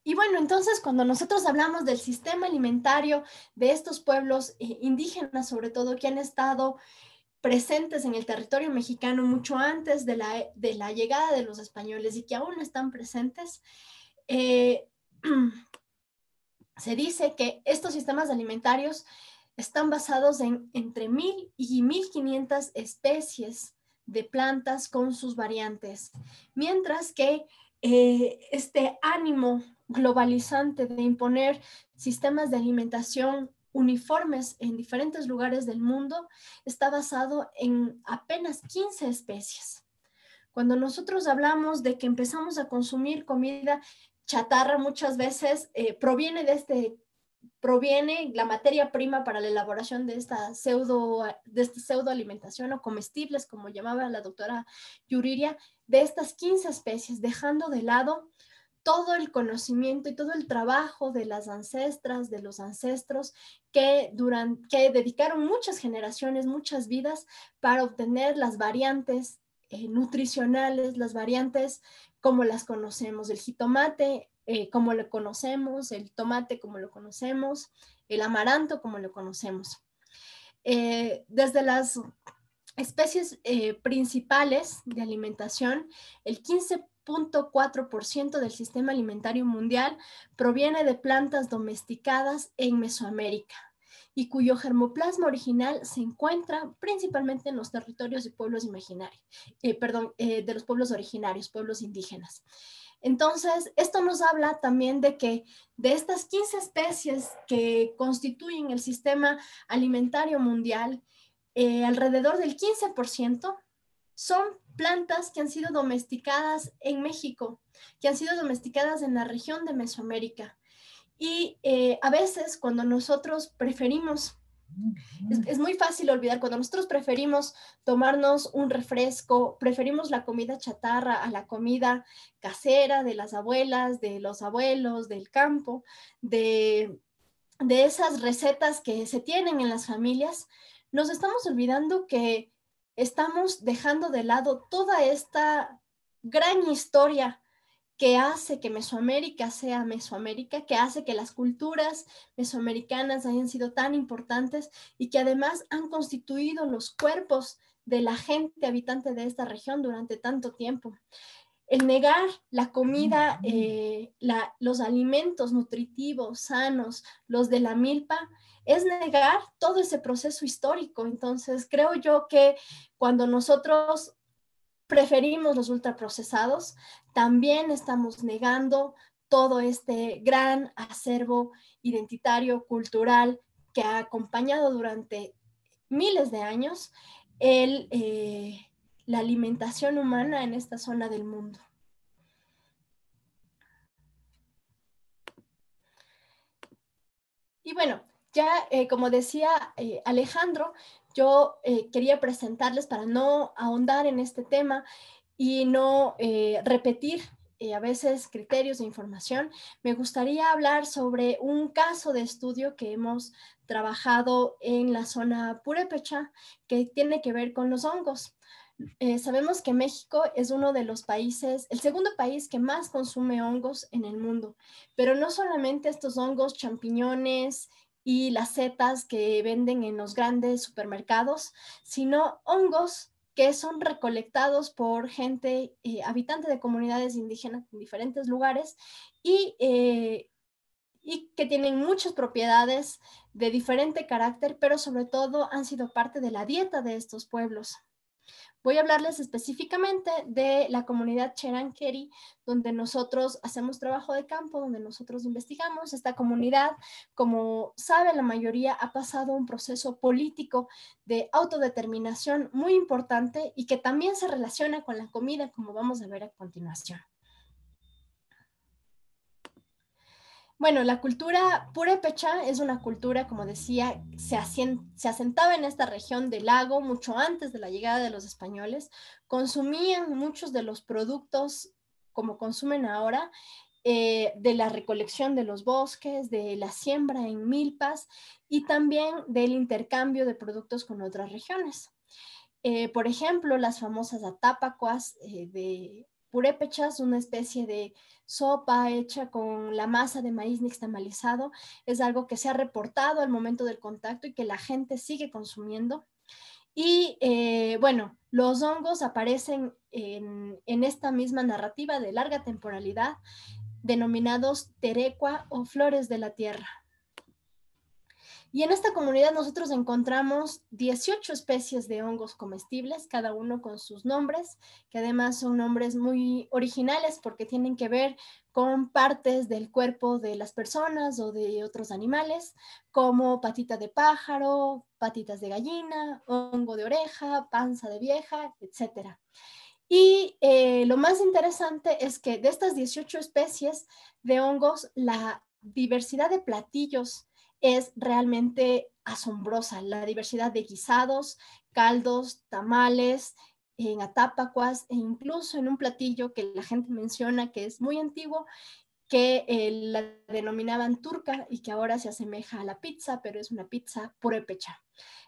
Y bueno, entonces cuando nosotros hablamos del sistema alimentario de estos pueblos indígenas, sobre todo, que han estado presentes en el territorio mexicano mucho antes de la llegada de los españoles y que aún están presentes, se dice que estos sistemas alimentarios están basados en entre 1,000 y 1,500 especies de plantas con sus variantes, mientras que este ánimo globalizante de imponer sistemas de alimentación uniformes en diferentes lugares del mundo está basado en apenas 15 especies. Cuando nosotros hablamos de que empezamos a consumir comida chatarra, muchas veces proviene la materia prima para la elaboración de esta pseudo alimentación o comestibles, como llamaba la doctora Yuriria, de estas 15 especies, dejando de lado todo el conocimiento y todo el trabajo de las ancestras, de los ancestros que dedicaron muchas generaciones, muchas vidas para obtener las variantes nutricionales, las variantes como las conocemos, el jitomate como lo conocemos, el tomate como lo conocemos, el amaranto como lo conocemos. Desde las especies principales de alimentación, el 15,4% del sistema alimentario mundial proviene de plantas domesticadas en Mesoamérica y cuyo germoplasma original se encuentra principalmente en los territorios de pueblos imaginarios, de los pueblos originarios, pueblos indígenas. Entonces, esto nos habla también de que de estas 15 especies que constituyen el sistema alimentario mundial, alrededor del 15% son plantas que han sido domesticadas en México, que han sido domesticadas en la región de Mesoamérica. Y a veces cuando nosotros preferimos Es muy fácil olvidar cuando nosotros preferimos tomarnos un refresco, preferimos la comida chatarra a la comida casera de las abuelas, de los abuelos, del campo, de esas recetas que se tienen en las familias. Nos estamos olvidando que estamos dejando de lado toda esta gran historia que hace que Mesoamérica sea Mesoamérica, que hace que las culturas mesoamericanas hayan sido tan importantes y que además han constituido los cuerpos de la gente habitante de esta región durante tanto tiempo. El negar la comida, los alimentos nutritivos, sanos, los de la milpa, es negar todo ese proceso histórico. Entonces, creo yo que cuando nosotros preferimos los ultraprocesados, también estamos negando todo este gran acervo identitario, cultural, que ha acompañado durante miles de años la alimentación humana en esta zona del mundo. Y bueno, ya como decía Alejandro, yo quería presentarles, para no ahondar en este tema y no repetir a veces criterios de información, me gustaría hablar sobre un caso de estudio que hemos trabajado en la zona purépecha, que tiene que ver con los hongos. Sabemos que México es uno de los países, el segundo país que más consume hongos en el mundo, pero no solamente estos hongos, champiñones y las setas que venden en los grandes supermercados, sino hongos que son recolectados por gente habitante de comunidades indígenas en diferentes lugares y que tienen muchas propiedades de diferente carácter, pero sobre todo han sido parte de la dieta de estos pueblos. Voy a hablarles específicamente de la comunidad Cheranqueri, donde nosotros hacemos trabajo de campo, donde nosotros investigamos. Esta comunidad, como sabe la mayoría, ha pasado un proceso político de autodeterminación muy importante y que también se relaciona con la comida, como vamos a ver a continuación. Bueno, la cultura purépecha es una cultura, como decía, se asentaba en esta región del lago mucho antes de la llegada de los españoles. Consumían muchos de los productos como consumen ahora, de la recolección de los bosques, de la siembra en milpas y también del intercambio de productos con otras regiones. Por ejemplo, las famosas atápacuas de purépechas, una especie de sopa hecha con la masa de maíz nixtamalizado, es algo que se ha reportado al momento del contacto y que la gente sigue consumiendo. Y bueno, los hongos aparecen en esta misma narrativa de larga temporalidad, denominados terecua o flores de la tierra. Y en esta comunidad nosotros encontramos 18 especies de hongos comestibles, cada uno con sus nombres, que además son nombres muy originales porque tienen que ver con partes del cuerpo de las personas o de otros animales, como patita de pájaro, patitas de gallina, hongo de oreja, panza de vieja, etc. Y lo más interesante es que de estas 18 especies de hongos, la diversidad de platillos es realmente asombrosa. La diversidad de guisados, caldos, tamales, en atápacuas e incluso en un platillo que la gente menciona que es muy antiguo, que la denominaban turca y que ahora se asemeja a la pizza, pero es una pizza purépecha.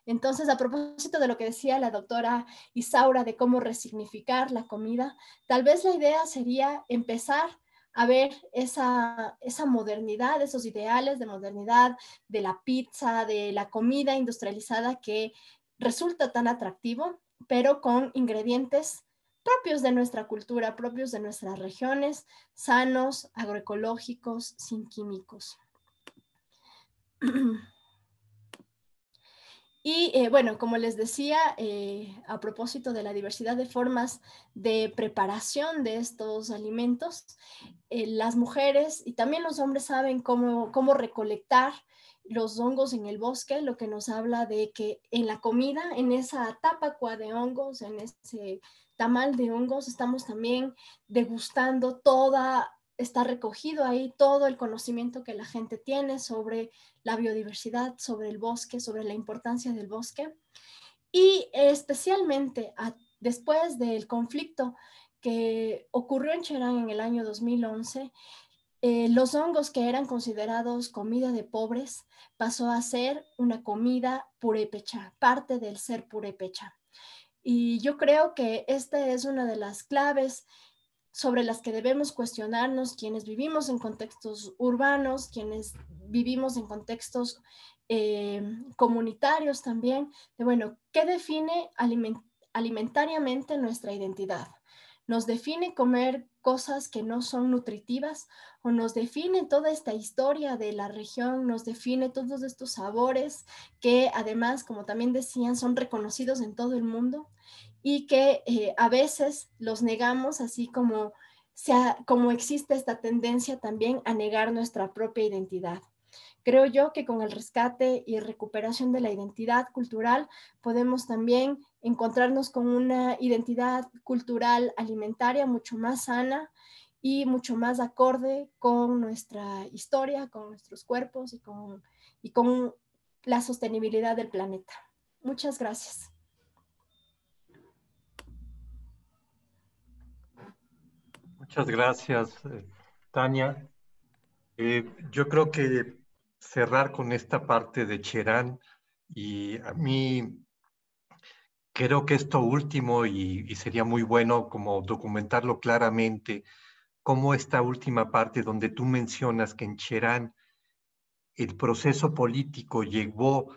Entonces, a propósito de lo que decía la doctora Isaura de cómo resignificar la comida, tal vez la idea sería empezar a ver esa modernidad, esos ideales de modernidad de la pizza, de la comida industrializada que resulta tan atractivo, pero con ingredientes propios de nuestra cultura, propios de nuestras regiones, sanos, agroecológicos, sin químicos. Y bueno, como les decía, a propósito de la diversidad de formas de preparación de estos alimentos, las mujeres y también los hombres saben cómo recolectar los hongos en el bosque, lo que nos habla de que en la comida, en esa tapacua de hongos, en ese tamal de hongos, estamos también degustando toda está recogido ahí todo el conocimiento que la gente tiene sobre la biodiversidad, sobre el bosque, sobre la importancia del bosque. Y especialmente después del conflicto que ocurrió en Cherán en el año 2011, los hongos que eran considerados comida de pobres pasó a ser una comida purépecha, parte del ser purépecha. Y yo creo que esta es una de las claves sobre las que debemos cuestionarnos quienes vivimos en contextos urbanos, quienes vivimos en contextos comunitarios también, de bueno, ¿qué define alimentariamente nuestra identidad? ¿Nos define comer cosas que no son nutritivas o nos define toda esta historia de la región, nos define todos estos sabores que además, como también decían, son reconocidos en todo el mundo y que a veces los negamos, así como, como existe esta tendencia también a negar nuestra propia identidad? Creo yo que con el rescate y recuperación de la identidad cultural podemos también encontrarnos con una identidad cultural alimentaria mucho más sana y mucho más acorde con nuestra historia, con nuestros cuerpos y con la sostenibilidad del planeta. Muchas gracias. Muchas gracias, Tania. Yo creo que cerrar con esta parte de Cherán, y a mí creo que esto último, y sería muy bueno como documentarlo claramente, como esta última parte donde tú mencionas que en Cherán el proceso político llevó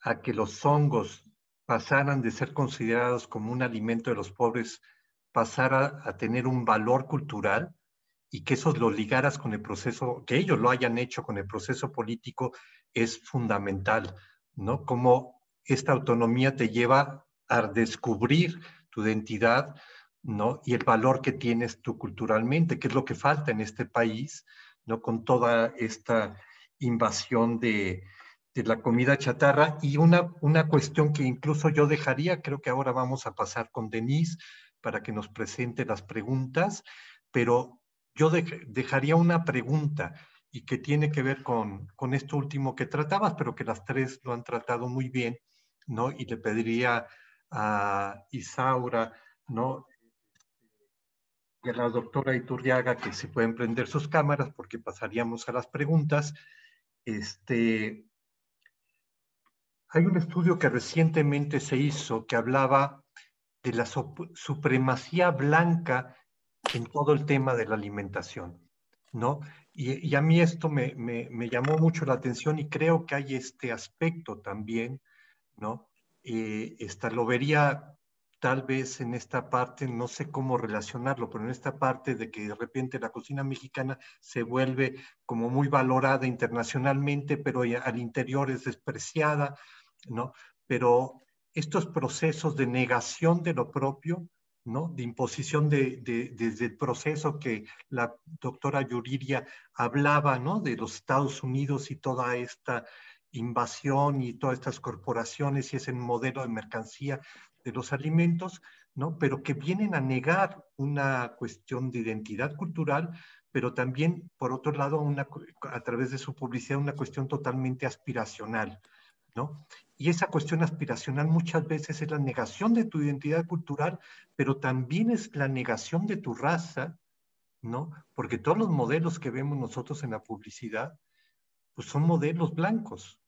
a que los hongos pasaran de ser considerados como un alimento de los pobres, pasara a tener un valor cultural, y que eso lo ligaras con el proceso, que ellos lo hayan hecho con el proceso político, es fundamental, ¿no? Como esta autonomía te lleva a descubrir tu identidad, ¿no? Y el valor que tienes tú culturalmente, que es lo que falta en este país, ¿no? Con toda esta invasión de la comida chatarra. Y una cuestión que incluso yo dejaría, creo que ahora vamos a pasar con Denise para que nos presente las preguntas, pero yo dejaría una pregunta y que tiene que ver con esto último que tratabas, pero que las tres lo han tratado muy bien, ¿no? Y le pediría a Isaura, ¿no? Y a la doctora Iturriaga que se pueden prender sus cámaras porque pasaríamos a las preguntas. Hay un estudio que recientemente se hizo que hablaba de la supremacía blanca en todo el tema de la alimentación, ¿no? Y a mí esto me llamó mucho la atención y creo que hay este aspecto también, ¿no? Lo vería tal vez en esta parte, no sé cómo relacionarlo, pero en esta parte de que de repente la cocina mexicana se vuelve como muy valorada internacionalmente, pero al interior es despreciada, ¿no? Pero estos procesos de negación de lo propio, ¿no? De imposición desde el proceso que la doctora Yuriria hablaba, ¿no? De los Estados Unidos y toda esta invasión y todas estas corporaciones y ese modelo de mercancía de los alimentos, ¿no? Pero que vienen a negar una cuestión de identidad cultural, pero también, por otro lado, a través de su publicidad, una cuestión totalmente aspiracional, ¿no? Y esa cuestión aspiracional muchas veces es la negación de tu identidad cultural, pero también es la negación de tu raza, ¿no? Porque todos los modelos que vemos nosotros en la publicidad, pues son modelos blancos,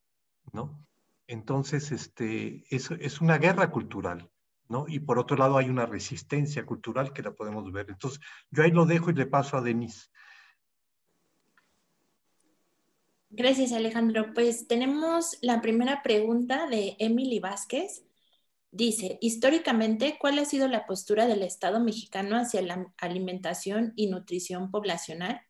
¿no? Entonces, es una guerra cultural, ¿no? Y por otro lado hay una resistencia cultural que la podemos ver. Entonces, yo ahí lo dejo y le paso a Denise. Gracias, Alejandro. Pues tenemos la primera pregunta de Emily Vázquez. Dice, históricamente, ¿cuál ha sido la postura del Estado mexicano hacia la alimentación y nutrición poblacional?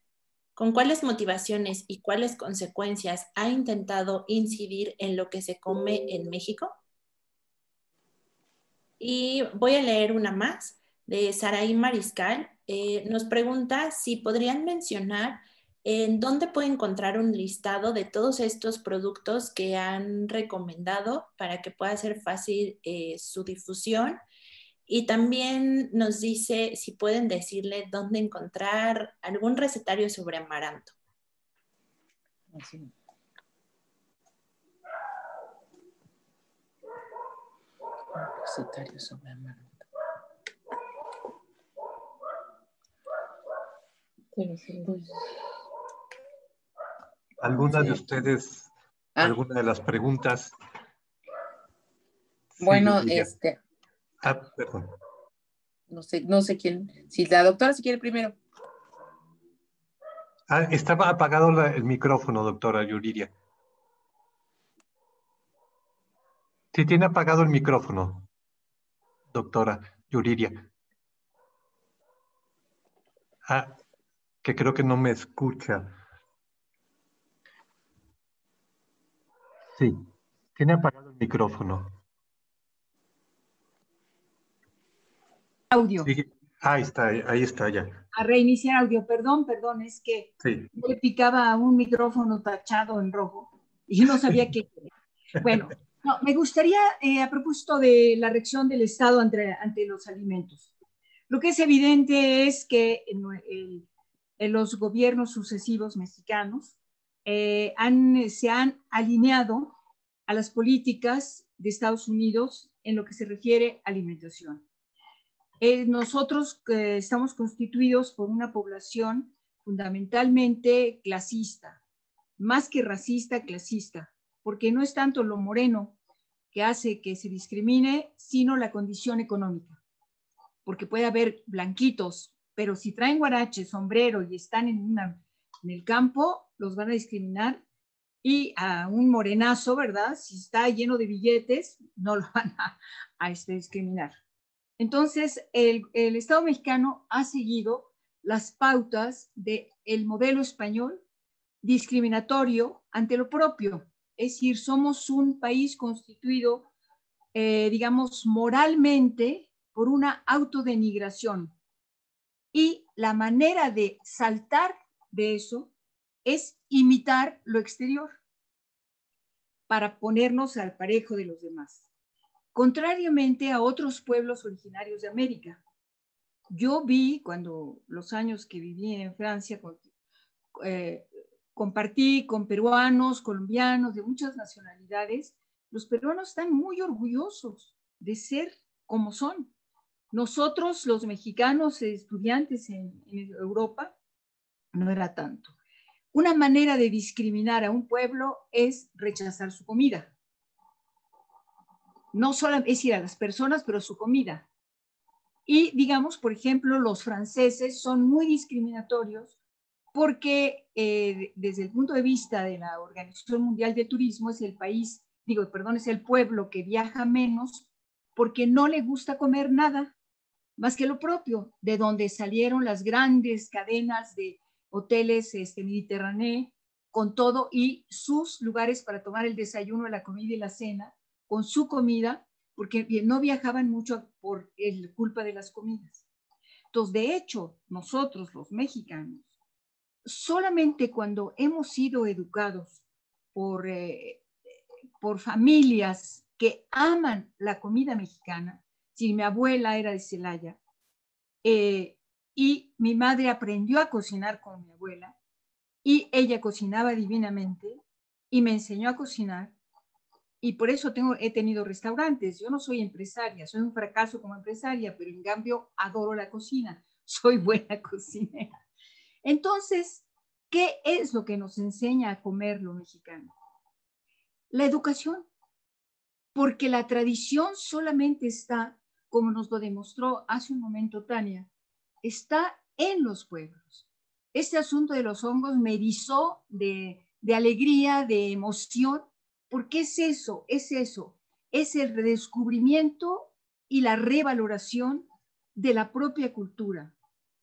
¿Con cuáles motivaciones y cuáles consecuencias ha intentado incidir en lo que se come en México? Y voy a leer una más de Saraí Mariscal. Nos pregunta si podrían mencionar en dónde puede encontrar un listado de todos estos productos que han recomendado para que pueda ser fácil su difusión Y también nos dice si pueden decirle dónde encontrar algún recetario sobre amaranto. Así. Recetario sobre amaranto. ¿Alguna de ustedes, alguna de las preguntas? Bueno, sí, perdón. No sé quién. Si la doctora si quiere primero. Estaba apagado el micrófono, doctora Yuriria. Sí, tiene apagado el micrófono, doctora Yuriria. Que creo que no me escucha. Sí, tiene apagado el micrófono. Audio. Sí. Ahí está ya. A reiniciar audio, perdón, es que sí. le picaba a un micrófono tachado en rojo y no sabía qué. Bueno, no, me gustaría, a propósito de la reacción del Estado ante los alimentos, lo que es evidente es que en los gobiernos sucesivos mexicanos se han alineado a las políticas de Estados Unidos en lo que se refiere a alimentación. Nosotros estamos constituidos por una población fundamentalmente clasista, más que racista, clasista, porque no es tanto lo moreno que hace que se discrimine, sino la condición económica. Porque puede haber blanquitos, pero si traen guarache, sombrero y están en el campo, los van a discriminar. Y a un morenazo, ¿verdad? Si está lleno de billetes, no lo van a discriminar. Entonces, el Estado mexicano ha seguido las pautas del modelo español discriminatorio ante lo propio. Es decir, somos un país constituido, digamos, moralmente por una autodenigración. Y la manera de saltar de eso es imitar lo exterior para ponernos al parejo de los demás. Contrariamente a otros pueblos originarios de América. Yo vi, cuando los años que viví en Francia, compartí con peruanos, colombianos, de muchas nacionalidades. Los peruanos están muy orgullosos de ser como son. Nosotros, los mexicanos estudiantes en Europa, no era tanto. Una manera de discriminar a un pueblo es rechazar su comida. No solo es decir a las personas, pero su comida. Y digamos, por ejemplo, los franceses son muy discriminatorios porque desde el punto de vista de la Organización Mundial de Turismo es el país, es el pueblo que viaja menos porque no le gusta comer nada más que lo propio, de donde salieron las grandes cadenas de hoteles mediterráneos con todo y sus lugares para tomar el desayuno, la comida y la cena, con su comida, porque no viajaban mucho por culpa de las comidas. Entonces, de hecho, nosotros los mexicanos, solamente cuando hemos sido educados por familias que aman la comida mexicana, si mi abuela era de Celaya, y mi madre aprendió a cocinar con mi abuela, y ella cocinaba divinamente, y me enseñó a cocinar, y por eso he tenido restaurantes. Yo no soy empresaria, soy un fracaso como empresaria, pero en cambio adoro la cocina, soy buena cocinera. Entonces, ¿qué es lo que nos enseña a comer lo mexicano? La educación, porque la tradición solamente está, como nos lo demostró hace un momento Tania, está en los pueblos. Este asunto de los hongos me erizó de alegría, de emoción, porque es eso, es el redescubrimiento y la revaloración de la propia cultura.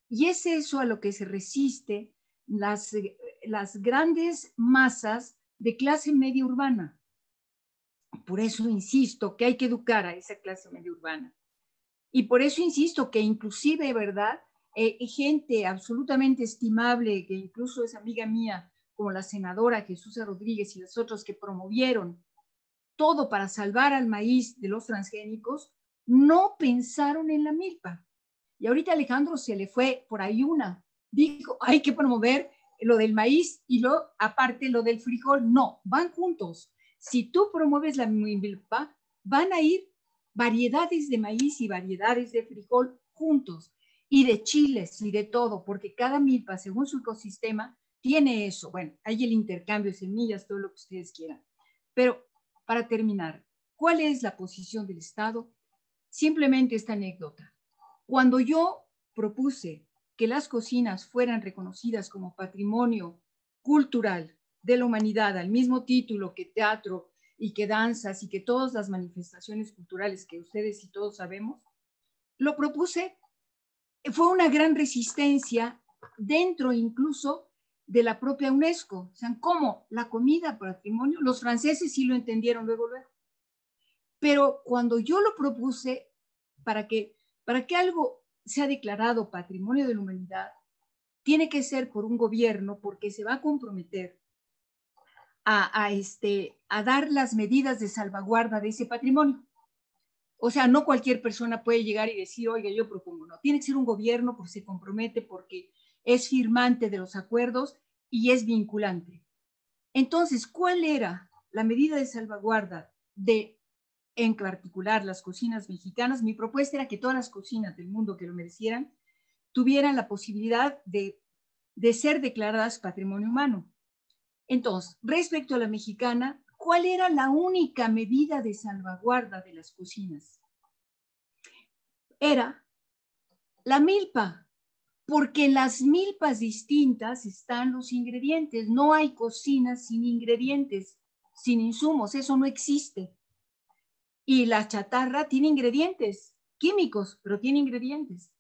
Y es eso a lo que se resiste las grandes masas de clase media urbana. Por eso insisto que hay que educar a esa clase media urbana. Y por eso insisto que inclusive, ¿verdad? Gente absolutamente estimable, que incluso es amiga mía, como la senadora Jesús Rodríguez y los otros que promovieron todo para salvar al maíz de los transgénicos, no pensaron en la milpa. Y ahorita Alejandro se le fue por ahí una. Dijo, hay que promover lo del maíz y aparte lo del frijol. No, van juntos. Si tú promueves la milpa, van a ir variedades de maíz y variedades de frijol juntos. Y de chiles y de todo, porque cada milpa, según su ecosistema, tiene eso. Bueno, hay el intercambio de semillas, todo lo que ustedes quieran. Pero para terminar, ¿cuál es la posición del Estado? Simplemente esta anécdota. Cuando yo propuse que las cocinas fueran reconocidas como patrimonio cultural de la humanidad, al mismo título que teatro y que danzas y que todas las manifestaciones culturales que ustedes y todos sabemos, lo propuse, fue una gran resistencia dentro incluso de la propia UNESCO. O sea, ¿cómo? La comida patrimonio, los franceses sí lo entendieron luego. Pero cuando yo lo propuse, para que algo sea declarado patrimonio de la humanidad, tiene que ser por un gobierno, porque se va a comprometer a dar las medidas de salvaguarda de ese patrimonio. O sea, no cualquier persona puede llegar y decir, oiga, yo propongo. No, tiene que ser un gobierno porque se compromete, porque es firmante de los acuerdos y es vinculante. Entonces, ¿cuál era la medida de salvaguarda de, en particular, las cocinas mexicanas? Mi propuesta era que todas las cocinas del mundo que lo merecieran tuvieran la posibilidad de ser declaradas patrimonio humano. Entonces, respecto a la mexicana, ¿cuál era la única medida de salvaguarda de las cocinas? Era la milpa, porque en las milpas distintas están los ingredientes. No hay cocina sin ingredientes, sin insumos, eso no existe. Y la chatarra tiene ingredientes químicos, pero tiene ingredientes.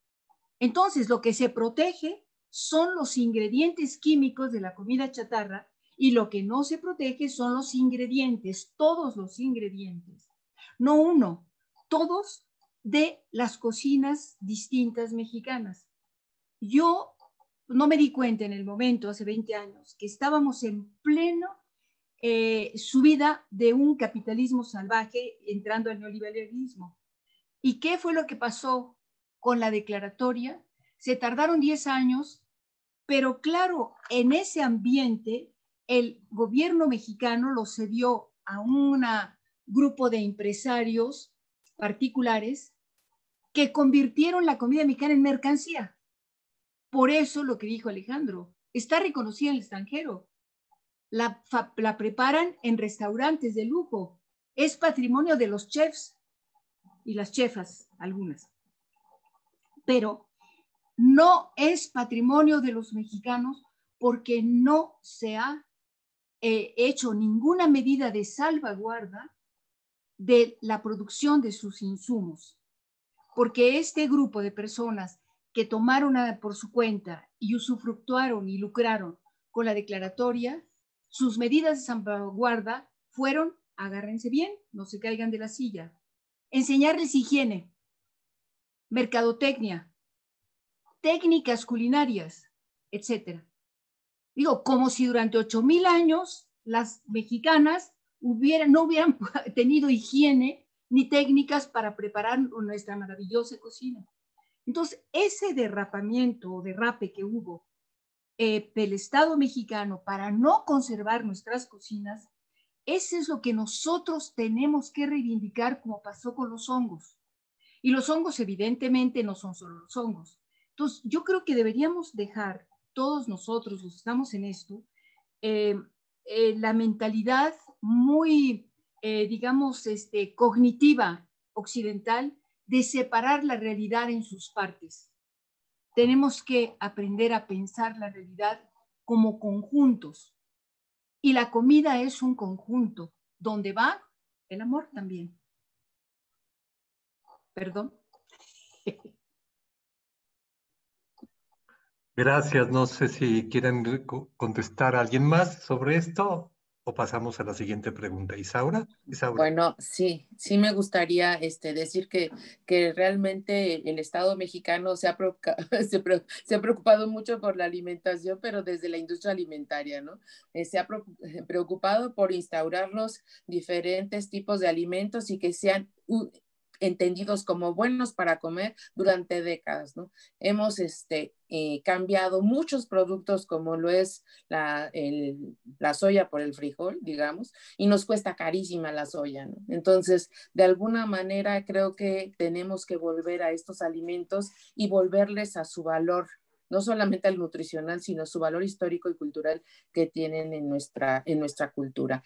Entonces, lo que se protege son los ingredientes químicos de la comida chatarra y lo que no se protege son los ingredientes, todos los ingredientes, no uno, todos de las cocinas distintas mexicanas. Yo no me di cuenta en el momento, hace 20 años, que estábamos en pleno subida de un capitalismo salvaje entrando al neoliberalismo. ¿Y qué fue lo que pasó con la declaratoria? Se tardaron 10 años, pero claro, en ese ambiente el gobierno mexicano lo cedió a un grupo de empresarios particulares que convirtieron la comida mexicana en mercancía. Por eso lo que dijo Alejandro, está reconocida en el extranjero. La preparan en restaurantes de lujo. Es patrimonio de los chefs y las chefas, algunas. Pero no es patrimonio de los mexicanos porque no se ha hecho ninguna medida de salvaguarda de la producción de sus insumos. Porque este grupo de personas que tomaron por su cuenta y usufructuaron y lucraron con la declaratoria, sus medidas de salvaguarda fueron, agárrense bien, no se caigan de la silla, enseñarles higiene, mercadotecnia, técnicas culinarias, etc. Digo, como si durante 8,000 años las mexicanas no hubieran tenido higiene ni técnicas para preparar nuestra maravillosa cocina. Entonces, ese derrapamiento o derrape que hubo del Estado mexicano para no conservar nuestras cocinas, eso es lo que nosotros tenemos que reivindicar, como pasó con los hongos. Y los hongos evidentemente no son solo los hongos. Entonces, yo creo que deberíamos dejar, todos nosotros los que estamos en esto, la mentalidad muy, digamos, cognitiva occidental de separar la realidad en sus partes. Tenemos que aprender a pensar la realidad como conjuntos. Y la comida es un conjunto, donde va el amor también. Perdón. Gracias. No sé si quieren contestar a alguien más sobre esto o pasamos a la siguiente pregunta. Isaura. Bueno, sí me gustaría decir que realmente el Estado mexicano se ha preocupado mucho por la alimentación, pero desde la industria alimentaria, ¿no? Se ha preocupado por instaurar los diferentes tipos de alimentos y que sean entendidos como buenos para comer durante décadas, ¿no? Hemos cambiado muchos productos como lo es la soya por el frijol, digamos, y nos cuesta carísima la soya, ¿no? Entonces, de alguna manera creo que tenemos que volver a estos alimentos y volverles a su valor, no solamente al nutricional, sino su valor histórico y cultural que tienen en nuestra cultura.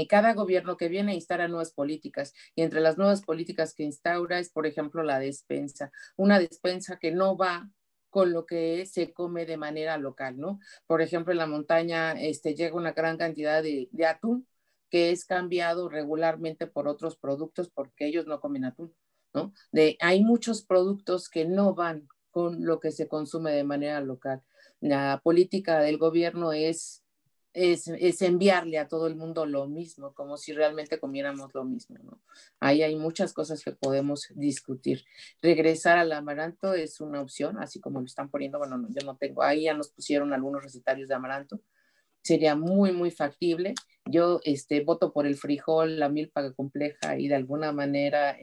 Cada gobierno que viene instaura nuevas políticas, y entre las nuevas políticas que instaura es, por ejemplo, la despensa, una despensa que no va con lo que se come de manera local, ¿no? Por ejemplo, en la montaña llega una gran cantidad de atún que es cambiado regularmente por otros productos porque ellos no comen atún, ¿no? Hay muchos productos que no van con lo que se consume de manera local. La política del gobierno es enviarle a todo el mundo lo mismo, como si realmente comiéramos lo mismo, ¿no? Ahí hay muchas cosas que podemos discutir. Regresar al amaranto es una opción, así como lo están poniendo, bueno, yo no tengo, ahí ya nos pusieron algunos recetarios de amaranto, sería muy, muy factible. Yo voto por el frijol, la milpa compleja, y de alguna manera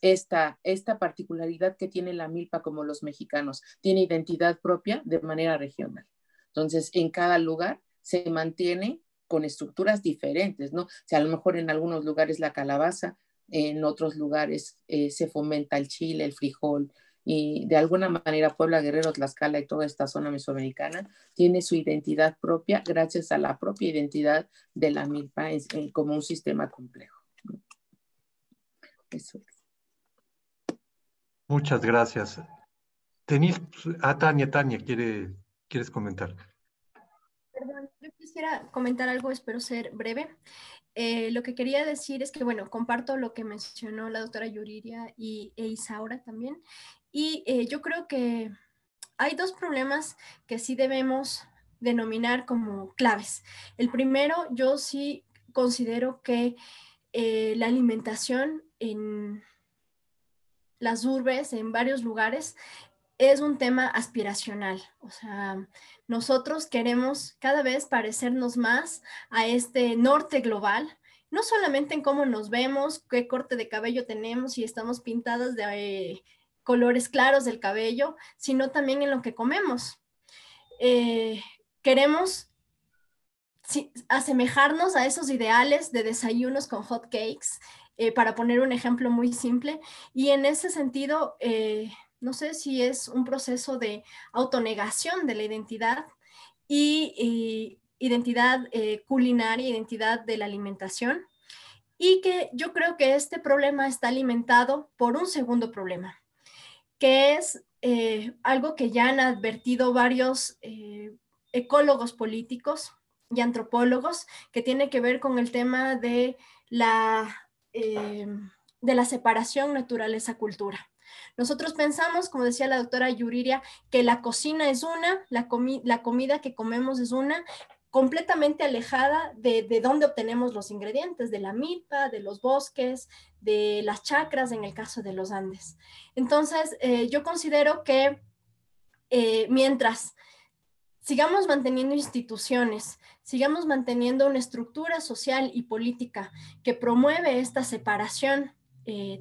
esta particularidad que tiene la milpa, como los mexicanos, tiene identidad propia de manera regional. Entonces, en cada lugar se mantiene con estructuras diferentes, ¿no? O sea, a lo mejor en algunos lugares la calabaza, en otros lugares se fomenta el chile, el frijol, y de alguna manera Puebla, Guerrero, Tlaxcala y toda esta zona mesoamericana tiene su identidad propia gracias a la propia identidad de la milpa como un sistema complejo. Eso es. Muchas gracias. Tania, ¿quieres comentar? Perdón, yo quisiera comentar algo, espero ser breve. Lo que quería decir es que, bueno, comparto lo que mencionó la doctora Yuriria e Isaura también. Y yo creo que hay dos problemas que sí debemos denominar como claves. El primero, yo sí considero que la alimentación en las urbes, en varios lugares, es un tema aspiracional. O sea, nosotros queremos cada vez parecernos más a este norte global, no solamente en cómo nos vemos, qué corte de cabello tenemos, si estamos pintadas de colores claros del cabello, sino también en lo que comemos. Queremos asemejarnos a esos ideales de desayunos con hot cakes, para poner un ejemplo muy simple, y en ese sentido, no sé si es un proceso de autonegación de la identidad y identidad culinaria, identidad de la alimentación, y que yo creo que este problema está alimentado por un segundo problema, que es algo que ya han advertido varios ecólogos políticos y antropólogos, que tiene que ver con el tema de la separación naturaleza-cultura. Nosotros pensamos, como decía la doctora Yuriria, que la cocina es una, la comida que comemos es una, completamente alejada de dónde obtenemos los ingredientes, de la milpa, de los bosques, de las chacras, en el caso de los Andes. Entonces, yo considero que mientras sigamos manteniendo instituciones, sigamos manteniendo una estructura social y política que promueve esta separación,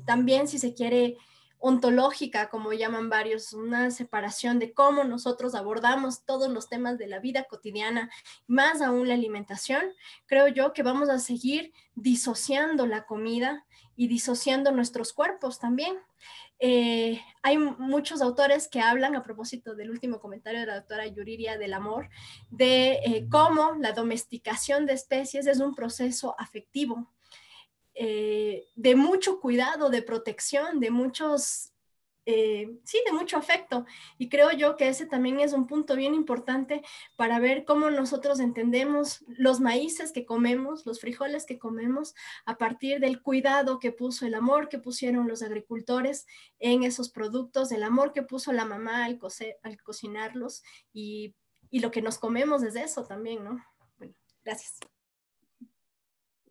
también, si se quiere, ontológica, como llaman varios, una separación de cómo nosotros abordamos todos los temas de la vida cotidiana, más aún la alimentación, creo yo que vamos a seguir disociando la comida y disociando nuestros cuerpos también. Hay muchos autores que hablan, a propósito del último comentario de la doctora Yuriria, del amor, de cómo la domesticación de especies es un proceso afectivo, de mucho cuidado, de protección, de muchos, sí, de mucho afecto. Y creo yo que ese también es un punto bien importante para ver cómo nosotros entendemos los maíces que comemos, los frijoles que comemos, a partir del cuidado que puso, el amor que pusieron los agricultores en esos productos, el amor que puso la mamá al cocinarlos, y lo que nos comemos desde eso también, ¿no? Bueno, gracias.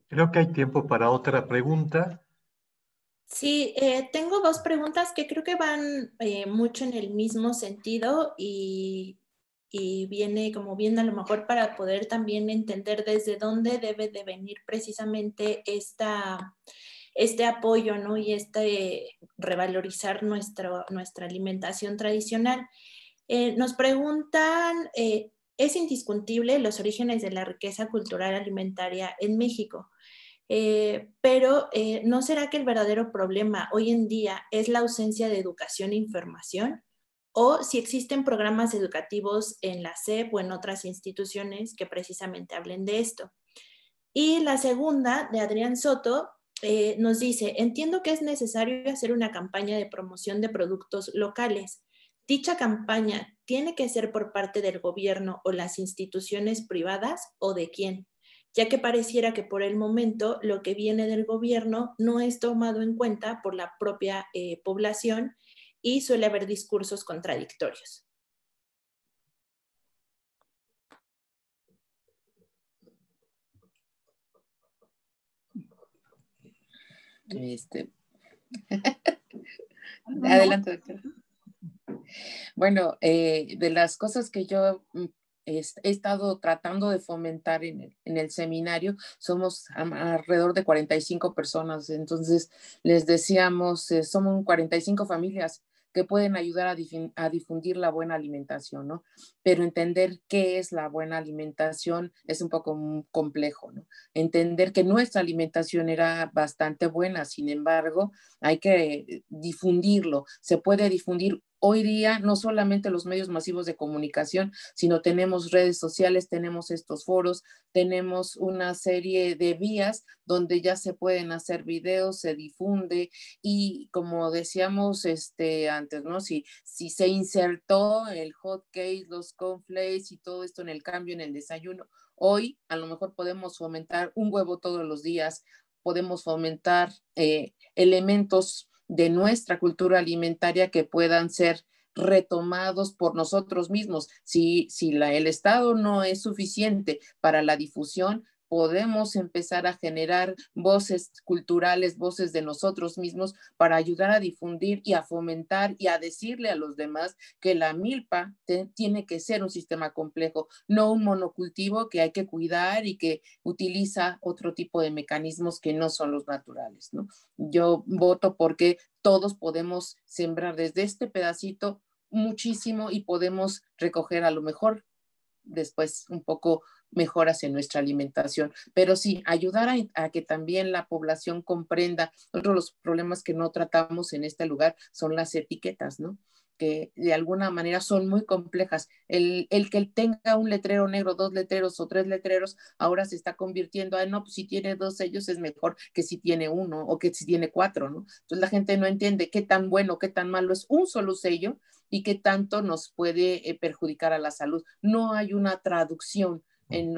Creo que hay tiempo para otra pregunta. Sí, tengo dos preguntas que creo que van mucho en el mismo sentido y viene como bien a lo mejor para poder también entender desde dónde debe de venir precisamente este apoyo, ¿no? Y revalorizar nuestra alimentación tradicional. Nos preguntan, ¿es indiscutible los orígenes de la riqueza cultural alimentaria en México? Pero ¿no será que el verdadero problema hoy en día es la ausencia de educación e información? O si existen programas educativos en la SEP o en otras instituciones que precisamente hablen de esto. Y la segunda, de Adrián Soto, nos dice, entiendo que es necesario hacer una campaña de promoción de productos locales. ¿Dicha campaña tiene que ser por parte del gobierno o las instituciones privadas o de quién? Ya que pareciera que por el momento lo que viene del gobierno no es tomado en cuenta por la propia población y suele haber discursos contradictorios. Adelante, doctora. Bueno, de las cosas que yo he estado tratando de fomentar en el seminario, somos alrededor de 45 personas, entonces les decíamos, somos 45 familias que pueden ayudar a difundir la buena alimentación, ¿no? Pero entender qué es la buena alimentación es un poco complejo, ¿no? Entender que nuestra alimentación era bastante buena, sin embargo, hay que difundirlo. Se puede difundir hoy día no solamente los medios masivos de comunicación, sino tenemos redes sociales, tenemos estos foros, tenemos una serie de vías donde ya se pueden hacer videos, se difunde y como decíamos antes, ¿no? Si se insertó el hot cake, los cornflakes y todo esto en el cambio en el desayuno, hoy a lo mejor podemos fomentar un huevo todos los días, podemos fomentar elementos de nuestra cultura alimentaria que puedan ser retomados por nosotros mismos. Si el Estado no es suficiente para la difusión, podemos empezar a generar voces culturales, voces de nosotros mismos para ayudar a difundir y a fomentar y a decirle a los demás que la milpa tiene que ser un sistema complejo, no un monocultivo que hay que cuidar y que utiliza otro tipo de mecanismos que no son los naturales, ¿no? Yo voto porque todos podemos sembrar desde este pedacito muchísimo y podemos recoger a lo mejor después un poco mejoras en nuestra alimentación, pero sí, ayudar a que también la población comprenda. Otro de los problemas que no tratamos en este lugar son las etiquetas, ¿no? Que de alguna manera son muy complejas. El que tenga un letrero negro, 2 letreros o 3 letreros, ahora se está convirtiendo no, pues si tiene 2 sellos es mejor que si tiene 1 o que si tiene 4, ¿no? Entonces la gente no entiende qué tan bueno, qué tan malo es un solo sello y qué tanto nos puede perjudicar a la salud. No hay una traducción en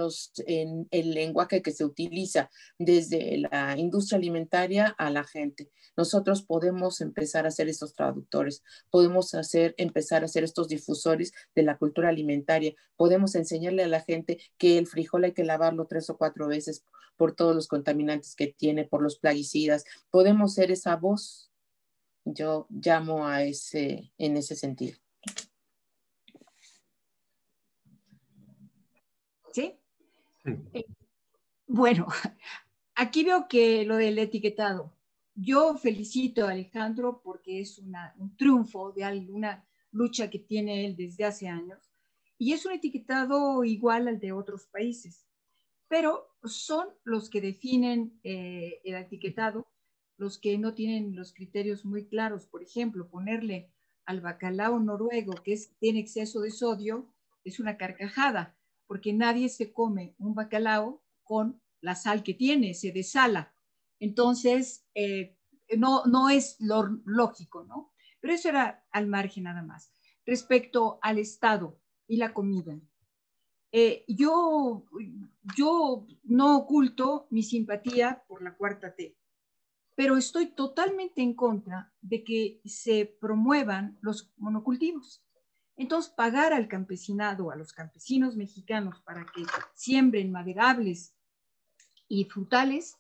el lenguaje que se utiliza desde la industria alimentaria a la gente. Nosotros podemos empezar a ser estos traductores, podemos empezar a ser estos difusores de la cultura alimentaria, podemos enseñarle a la gente que el frijol hay que lavarlo 3 o 4 veces por todos los contaminantes que tiene, por los plaguicidas. Podemos ser esa voz. Yo llamo en ese sentido. ¿Sí? Sí. Bueno, aquí veo que lo del etiquetado. Yo felicito a Alejandro porque es un triunfo de una lucha que tiene él desde hace años y es un etiquetado igual al de otros países, pero son los que definen el etiquetado los que no tienen los criterios muy claros. Por ejemplo, ponerle al bacalao noruego que tiene exceso de sodio es una carcajada, porque nadie se come un bacalao con la sal que tiene, se desala. Entonces, no es lo lógico, ¿no? Pero eso era al margen nada más. Respecto al Estado y la comida, yo no oculto mi simpatía por la cuarta T, pero estoy totalmente en contra de que se promuevan los monocultivos. Entonces, pagar al campesinado, a los campesinos mexicanos para que siembren maderables y frutales,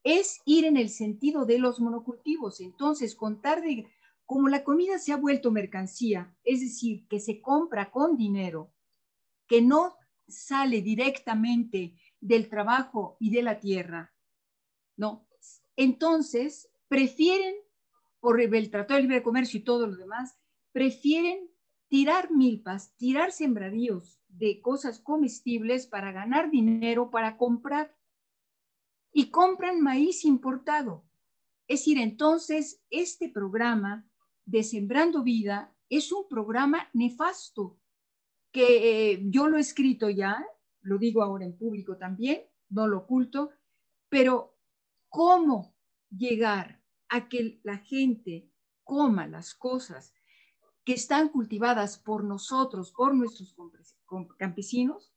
es ir en el sentido de los monocultivos. Entonces, como la comida se ha vuelto mercancía, es decir, que se compra con dinero, que no sale directamente del trabajo y de la tierra, no, entonces prefieren, por el Tratado de Libre Comercio y todo lo demás, prefieren tirar milpas, tirar sembradíos de cosas comestibles para ganar dinero, para comprar. Y compran maíz importado. Es decir, entonces, este programa de Sembrando Vida es un programa nefasto, que yo lo he escrito ya, lo digo ahora en público también, no lo oculto, pero ¿cómo llegar a que la gente coma las cosas que están cultivadas por nosotros, por nuestros campesinos?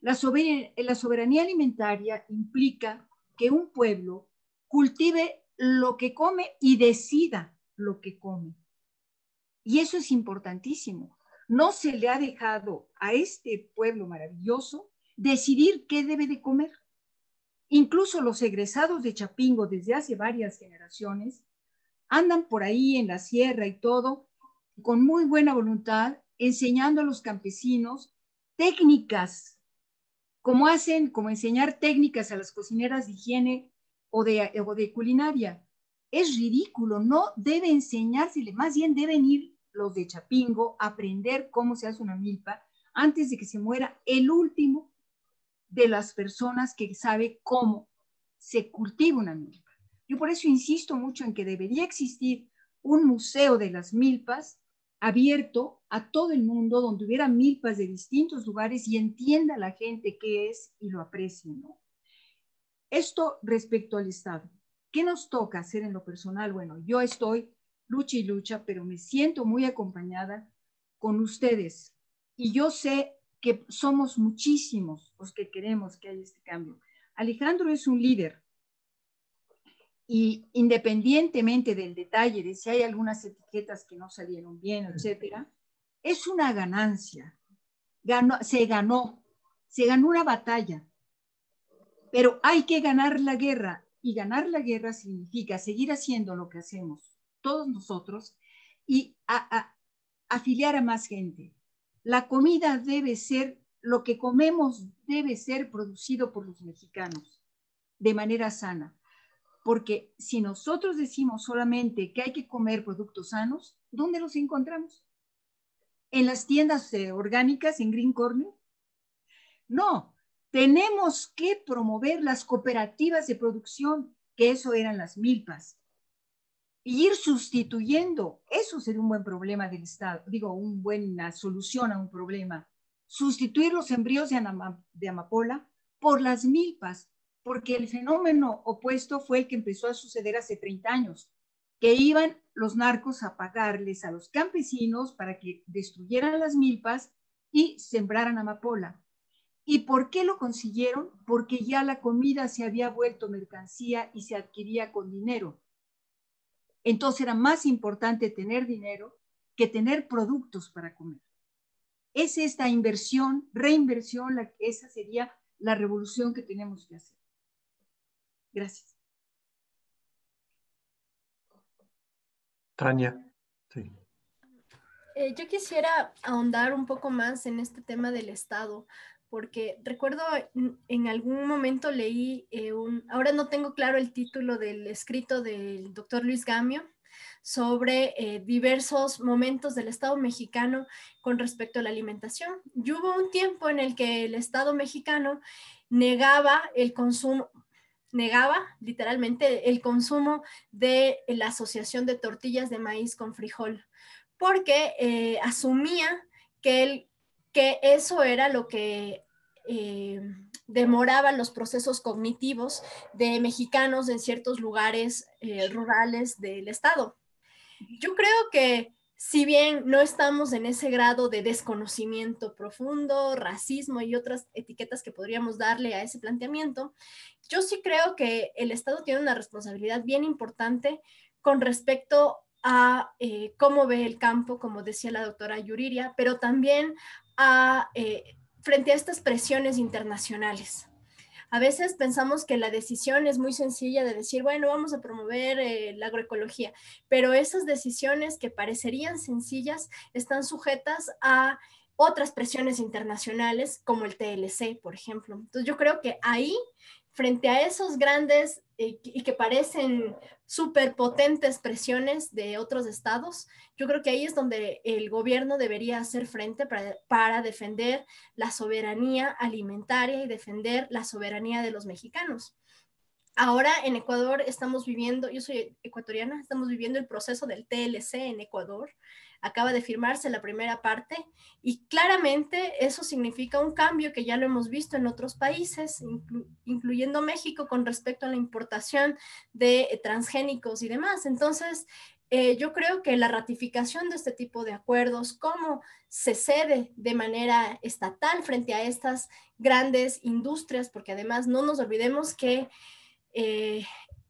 La soberanía alimentaria implica que un pueblo cultive lo que come y decida lo que come. Y eso es importantísimo. No se le ha dejado a este pueblo maravilloso decidir qué debe de comer. Incluso los egresados de Chapingo desde hace varias generaciones andan por ahí en la sierra y todo, con muy buena voluntad, enseñando a los campesinos técnicas, como enseñar técnicas a las cocineras de higiene o de culinaria. Es ridículo, no debe enseñársele, más bien deben ir los de Chapingo a aprender cómo se hace una milpa antes de que se muera el último de las personas que sabe cómo se cultiva una milpa. Yo por eso insisto mucho en que debería existir un museo de las milpas abierto a todo el mundo, donde hubiera milpas de distintos lugares y entienda la gente qué es y lo aprecie, ¿no? Esto respecto al Estado. ¿Qué nos toca hacer en lo personal? Bueno, yo estoy lucha y lucha, pero me siento muy acompañada con ustedes. Y yo sé que somos muchísimos los que queremos que haya este cambio. Alejandro es un líder. Y independientemente del detalle de si hay algunas etiquetas que no salieron bien, etcétera, es una ganancia. Se ganó una batalla, pero hay que ganar la guerra, y ganar la guerra significa seguir haciendo lo que hacemos todos nosotros y afiliar a más gente. La comida debe ser, lo que comemos debe ser producido por los mexicanos de manera sana. Porque si nosotros decimos solamente que hay que comer productos sanos, ¿dónde los encontramos? ¿En las tiendas orgánicas, en Green Corner? No, tenemos que promover las cooperativas de producción, que eso eran las milpas, y ir sustituyendo. Eso sería un buen problema del Estado, digo, una buena solución a un problema. Sustituir los sembríos de amapola por las milpas, porque el fenómeno opuesto fue el que empezó a suceder hace 30 años, que iban los narcos a pagarles a los campesinos para que destruyeran las milpas y sembraran amapola. ¿Y por qué lo consiguieron? Porque ya la comida se había vuelto mercancía y se adquiría con dinero. Entonces era más importante tener dinero que tener productos para comer. Es esta inversión, reinversión, esa sería la revolución que tenemos que hacer. Gracias. Tania, sí. Yo quisiera ahondar un poco más en este tema del Estado, porque recuerdo en algún momento leí ahora no tengo claro el título del escrito del doctor Luis Gamio, sobre diversos momentos del Estado mexicano con respecto a la alimentación. Y hubo un tiempo en el que el Estado mexicano negaba el consumo, negaba literalmente el consumo de la asociación de tortillas de maíz con frijol, porque asumía que eso era lo que demoraba los procesos cognitivos de mexicanos en ciertos lugares rurales del estado. Yo creo que si bien no estamos en ese grado de desconocimiento profundo, racismo y otras etiquetas que podríamos darle a ese planteamiento, yo sí creo que el Estado tiene una responsabilidad bien importante con respecto a cómo ve el campo, como decía la doctora Yuriria, pero también frente a estas presiones internacionales. A veces pensamos que la decisión es muy sencilla de decir, bueno, vamos a promover la agroecología, pero esas decisiones que parecerían sencillas están sujetas a otras presiones internacionales, como el TLC, por ejemplo. Entonces yo creo que ahí, frente a esos grandes y que parecen súper potentes presiones de otros estados, yo creo que ahí es donde el gobierno debería hacer frente para defender la soberanía alimentaria y defender la soberanía de los mexicanos. Ahora en Ecuador estamos viviendo, yo soy ecuatoriana, estamos viviendo el proceso del TLC en Ecuador. Acaba de firmarse la primera parte y claramente eso significa un cambio que ya lo hemos visto en otros países, incluyendo México, con respecto a la importación de transgénicos y demás. Entonces, yo creo que la ratificación de este tipo de acuerdos, cómo se cede de manera estatal frente a estas grandes industrias, porque además no nos olvidemos que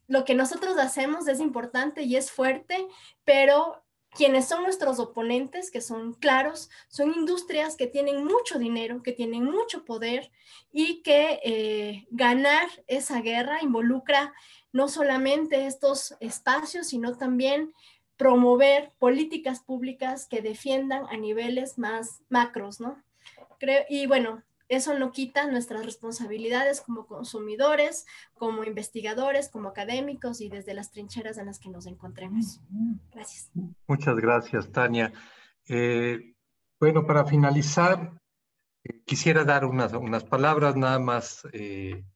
lo que nosotros hacemos es importante y es fuerte, pero quienes son nuestros oponentes, que son claros, son industrias que tienen mucho dinero, que tienen mucho poder y que ganar esa guerra involucra no solamente estos espacios, sino también promover políticas públicas que defiendan a niveles más macros, ¿no? Creo, y bueno, eso no quita nuestras responsabilidades como consumidores, como investigadores, como académicos y desde las trincheras en las que nos encontremos. Gracias. Muchas gracias, Tania. Bueno, para finalizar, quisiera dar unas palabras nada más en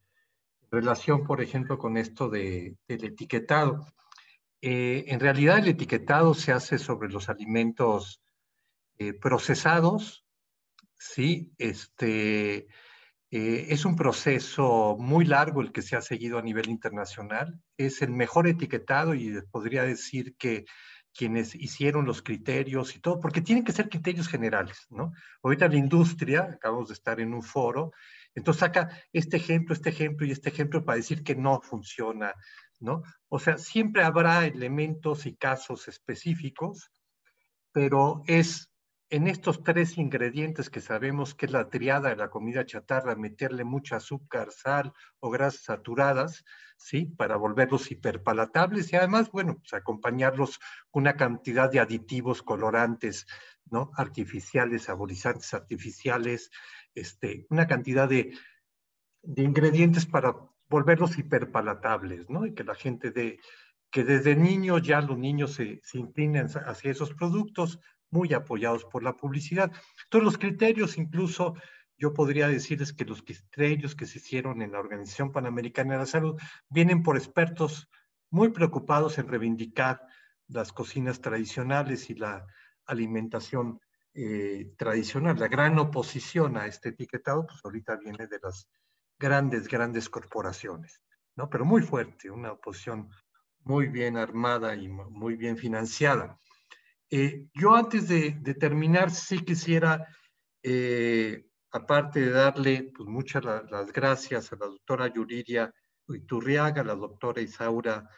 relación, por ejemplo, con esto del etiquetado. En realidad, el etiquetado se hace sobre los alimentos procesados, ¿sí? Es un proceso muy largo el que se ha seguido a nivel internacional. Es el mejor etiquetado y podría decir que quienes hicieron los criterios y todo, porque tienen que ser criterios generales, ¿no? Ahorita la industria, acabamos de estar en un foro, entonces saca este ejemplo y este ejemplo para decir que no funciona, ¿no? O sea, siempre habrá elementos y casos específicos, pero es en estos tres ingredientes que sabemos que es la triada de la comida chatarra, meterle mucho azúcar, sal o grasas saturadas, ¿sí? Para volverlos hiperpalatables y además, bueno, pues acompañarlos con una cantidad de aditivos, colorantes, ¿no? Artificiales, saborizantes artificiales, una cantidad de ingredientes para volverlos hiperpalatables, ¿no? Y que la gente que desde niños ya los niños se inclinen hacia esos productos, muy apoyados por la publicidad. Entonces los criterios, incluso yo podría decirles que los criterios que se hicieron en la Organización Panamericana de la Salud vienen por expertos muy preocupados en reivindicar las cocinas tradicionales y la alimentación tradicional. La gran oposición a este etiquetado, pues ahorita viene de las grandes corporaciones, ¿no? Pero muy fuerte, una oposición muy bien armada y muy bien financiada. Yo antes de terminar, sí quisiera, aparte de darle pues, muchas las gracias a la doctora Yuridia Iturriaga, a la doctora Isaura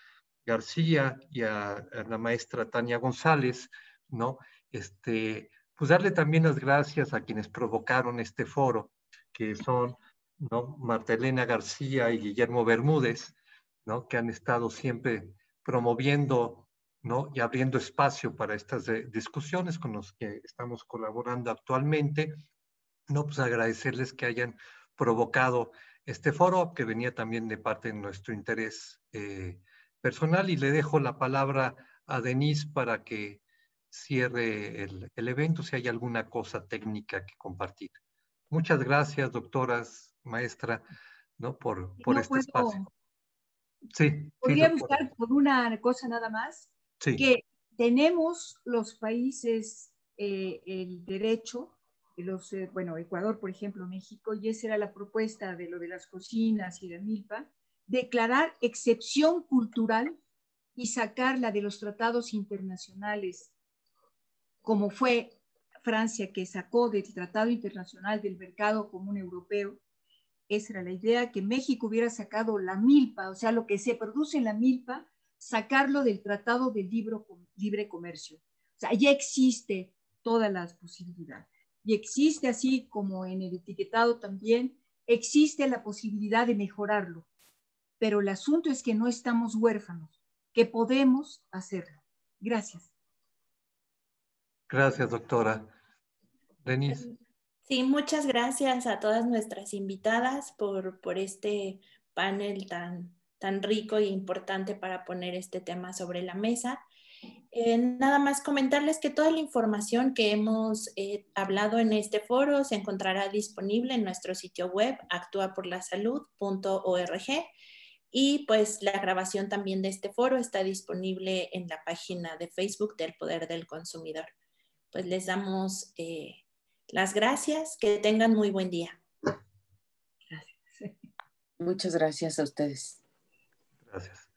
García y a la maestra Tania González, ¿no? Pues darle también las gracias a quienes provocaron este foro, que son, ¿no? Marta Elena García y Guillermo Bermúdez, ¿no? Que han estado siempre promoviendo, ¿no? Y abriendo espacio para estas discusiones con los que estamos colaborando actualmente. No, pues agradecerles que hayan provocado este foro, que venía también de parte de nuestro interés personal, y le dejo la palabra a Denise para que cierre el evento, si hay alguna cosa técnica que compartir. Muchas gracias, doctoras, maestra, ¿no? por No este espacio. puedo. Sí, Podría doctora. buscar por una cosa nada más, Sí. que tenemos los países el derecho, bueno, Ecuador, por ejemplo, México, y esa era la propuesta de lo de las cocinas y la milpa, declarar excepción cultural y sacarla de los tratados internacionales, como fue Francia, que sacó del Tratado Internacional del Mercado Común Europeo. Esa era la idea, que México hubiera sacado la milpa, o sea, lo que se produce en la milpa, sacarlo del Tratado de Libre Comercio. O sea, ya existe todas las posibilidades. Y existe, así como en el etiquetado también, existe la posibilidad de mejorarlo. Pero el asunto es que no estamos huérfanos, que podemos hacerlo. Gracias. Gracias, doctora. Denise. Sí, muchas gracias a todas nuestras invitadas por este panel tan rico e importante para poner este tema sobre la mesa. Nada más comentarles que toda la información que hemos hablado en este foro se encontrará disponible en nuestro sitio web actuaporlasalud.org, y pues la grabación también de este foro está disponible en la página de Facebook del Poder del Consumidor. Pues les damos las gracias, que tengan muy buen día. Gracias. Muchas gracias a ustedes. Gracias.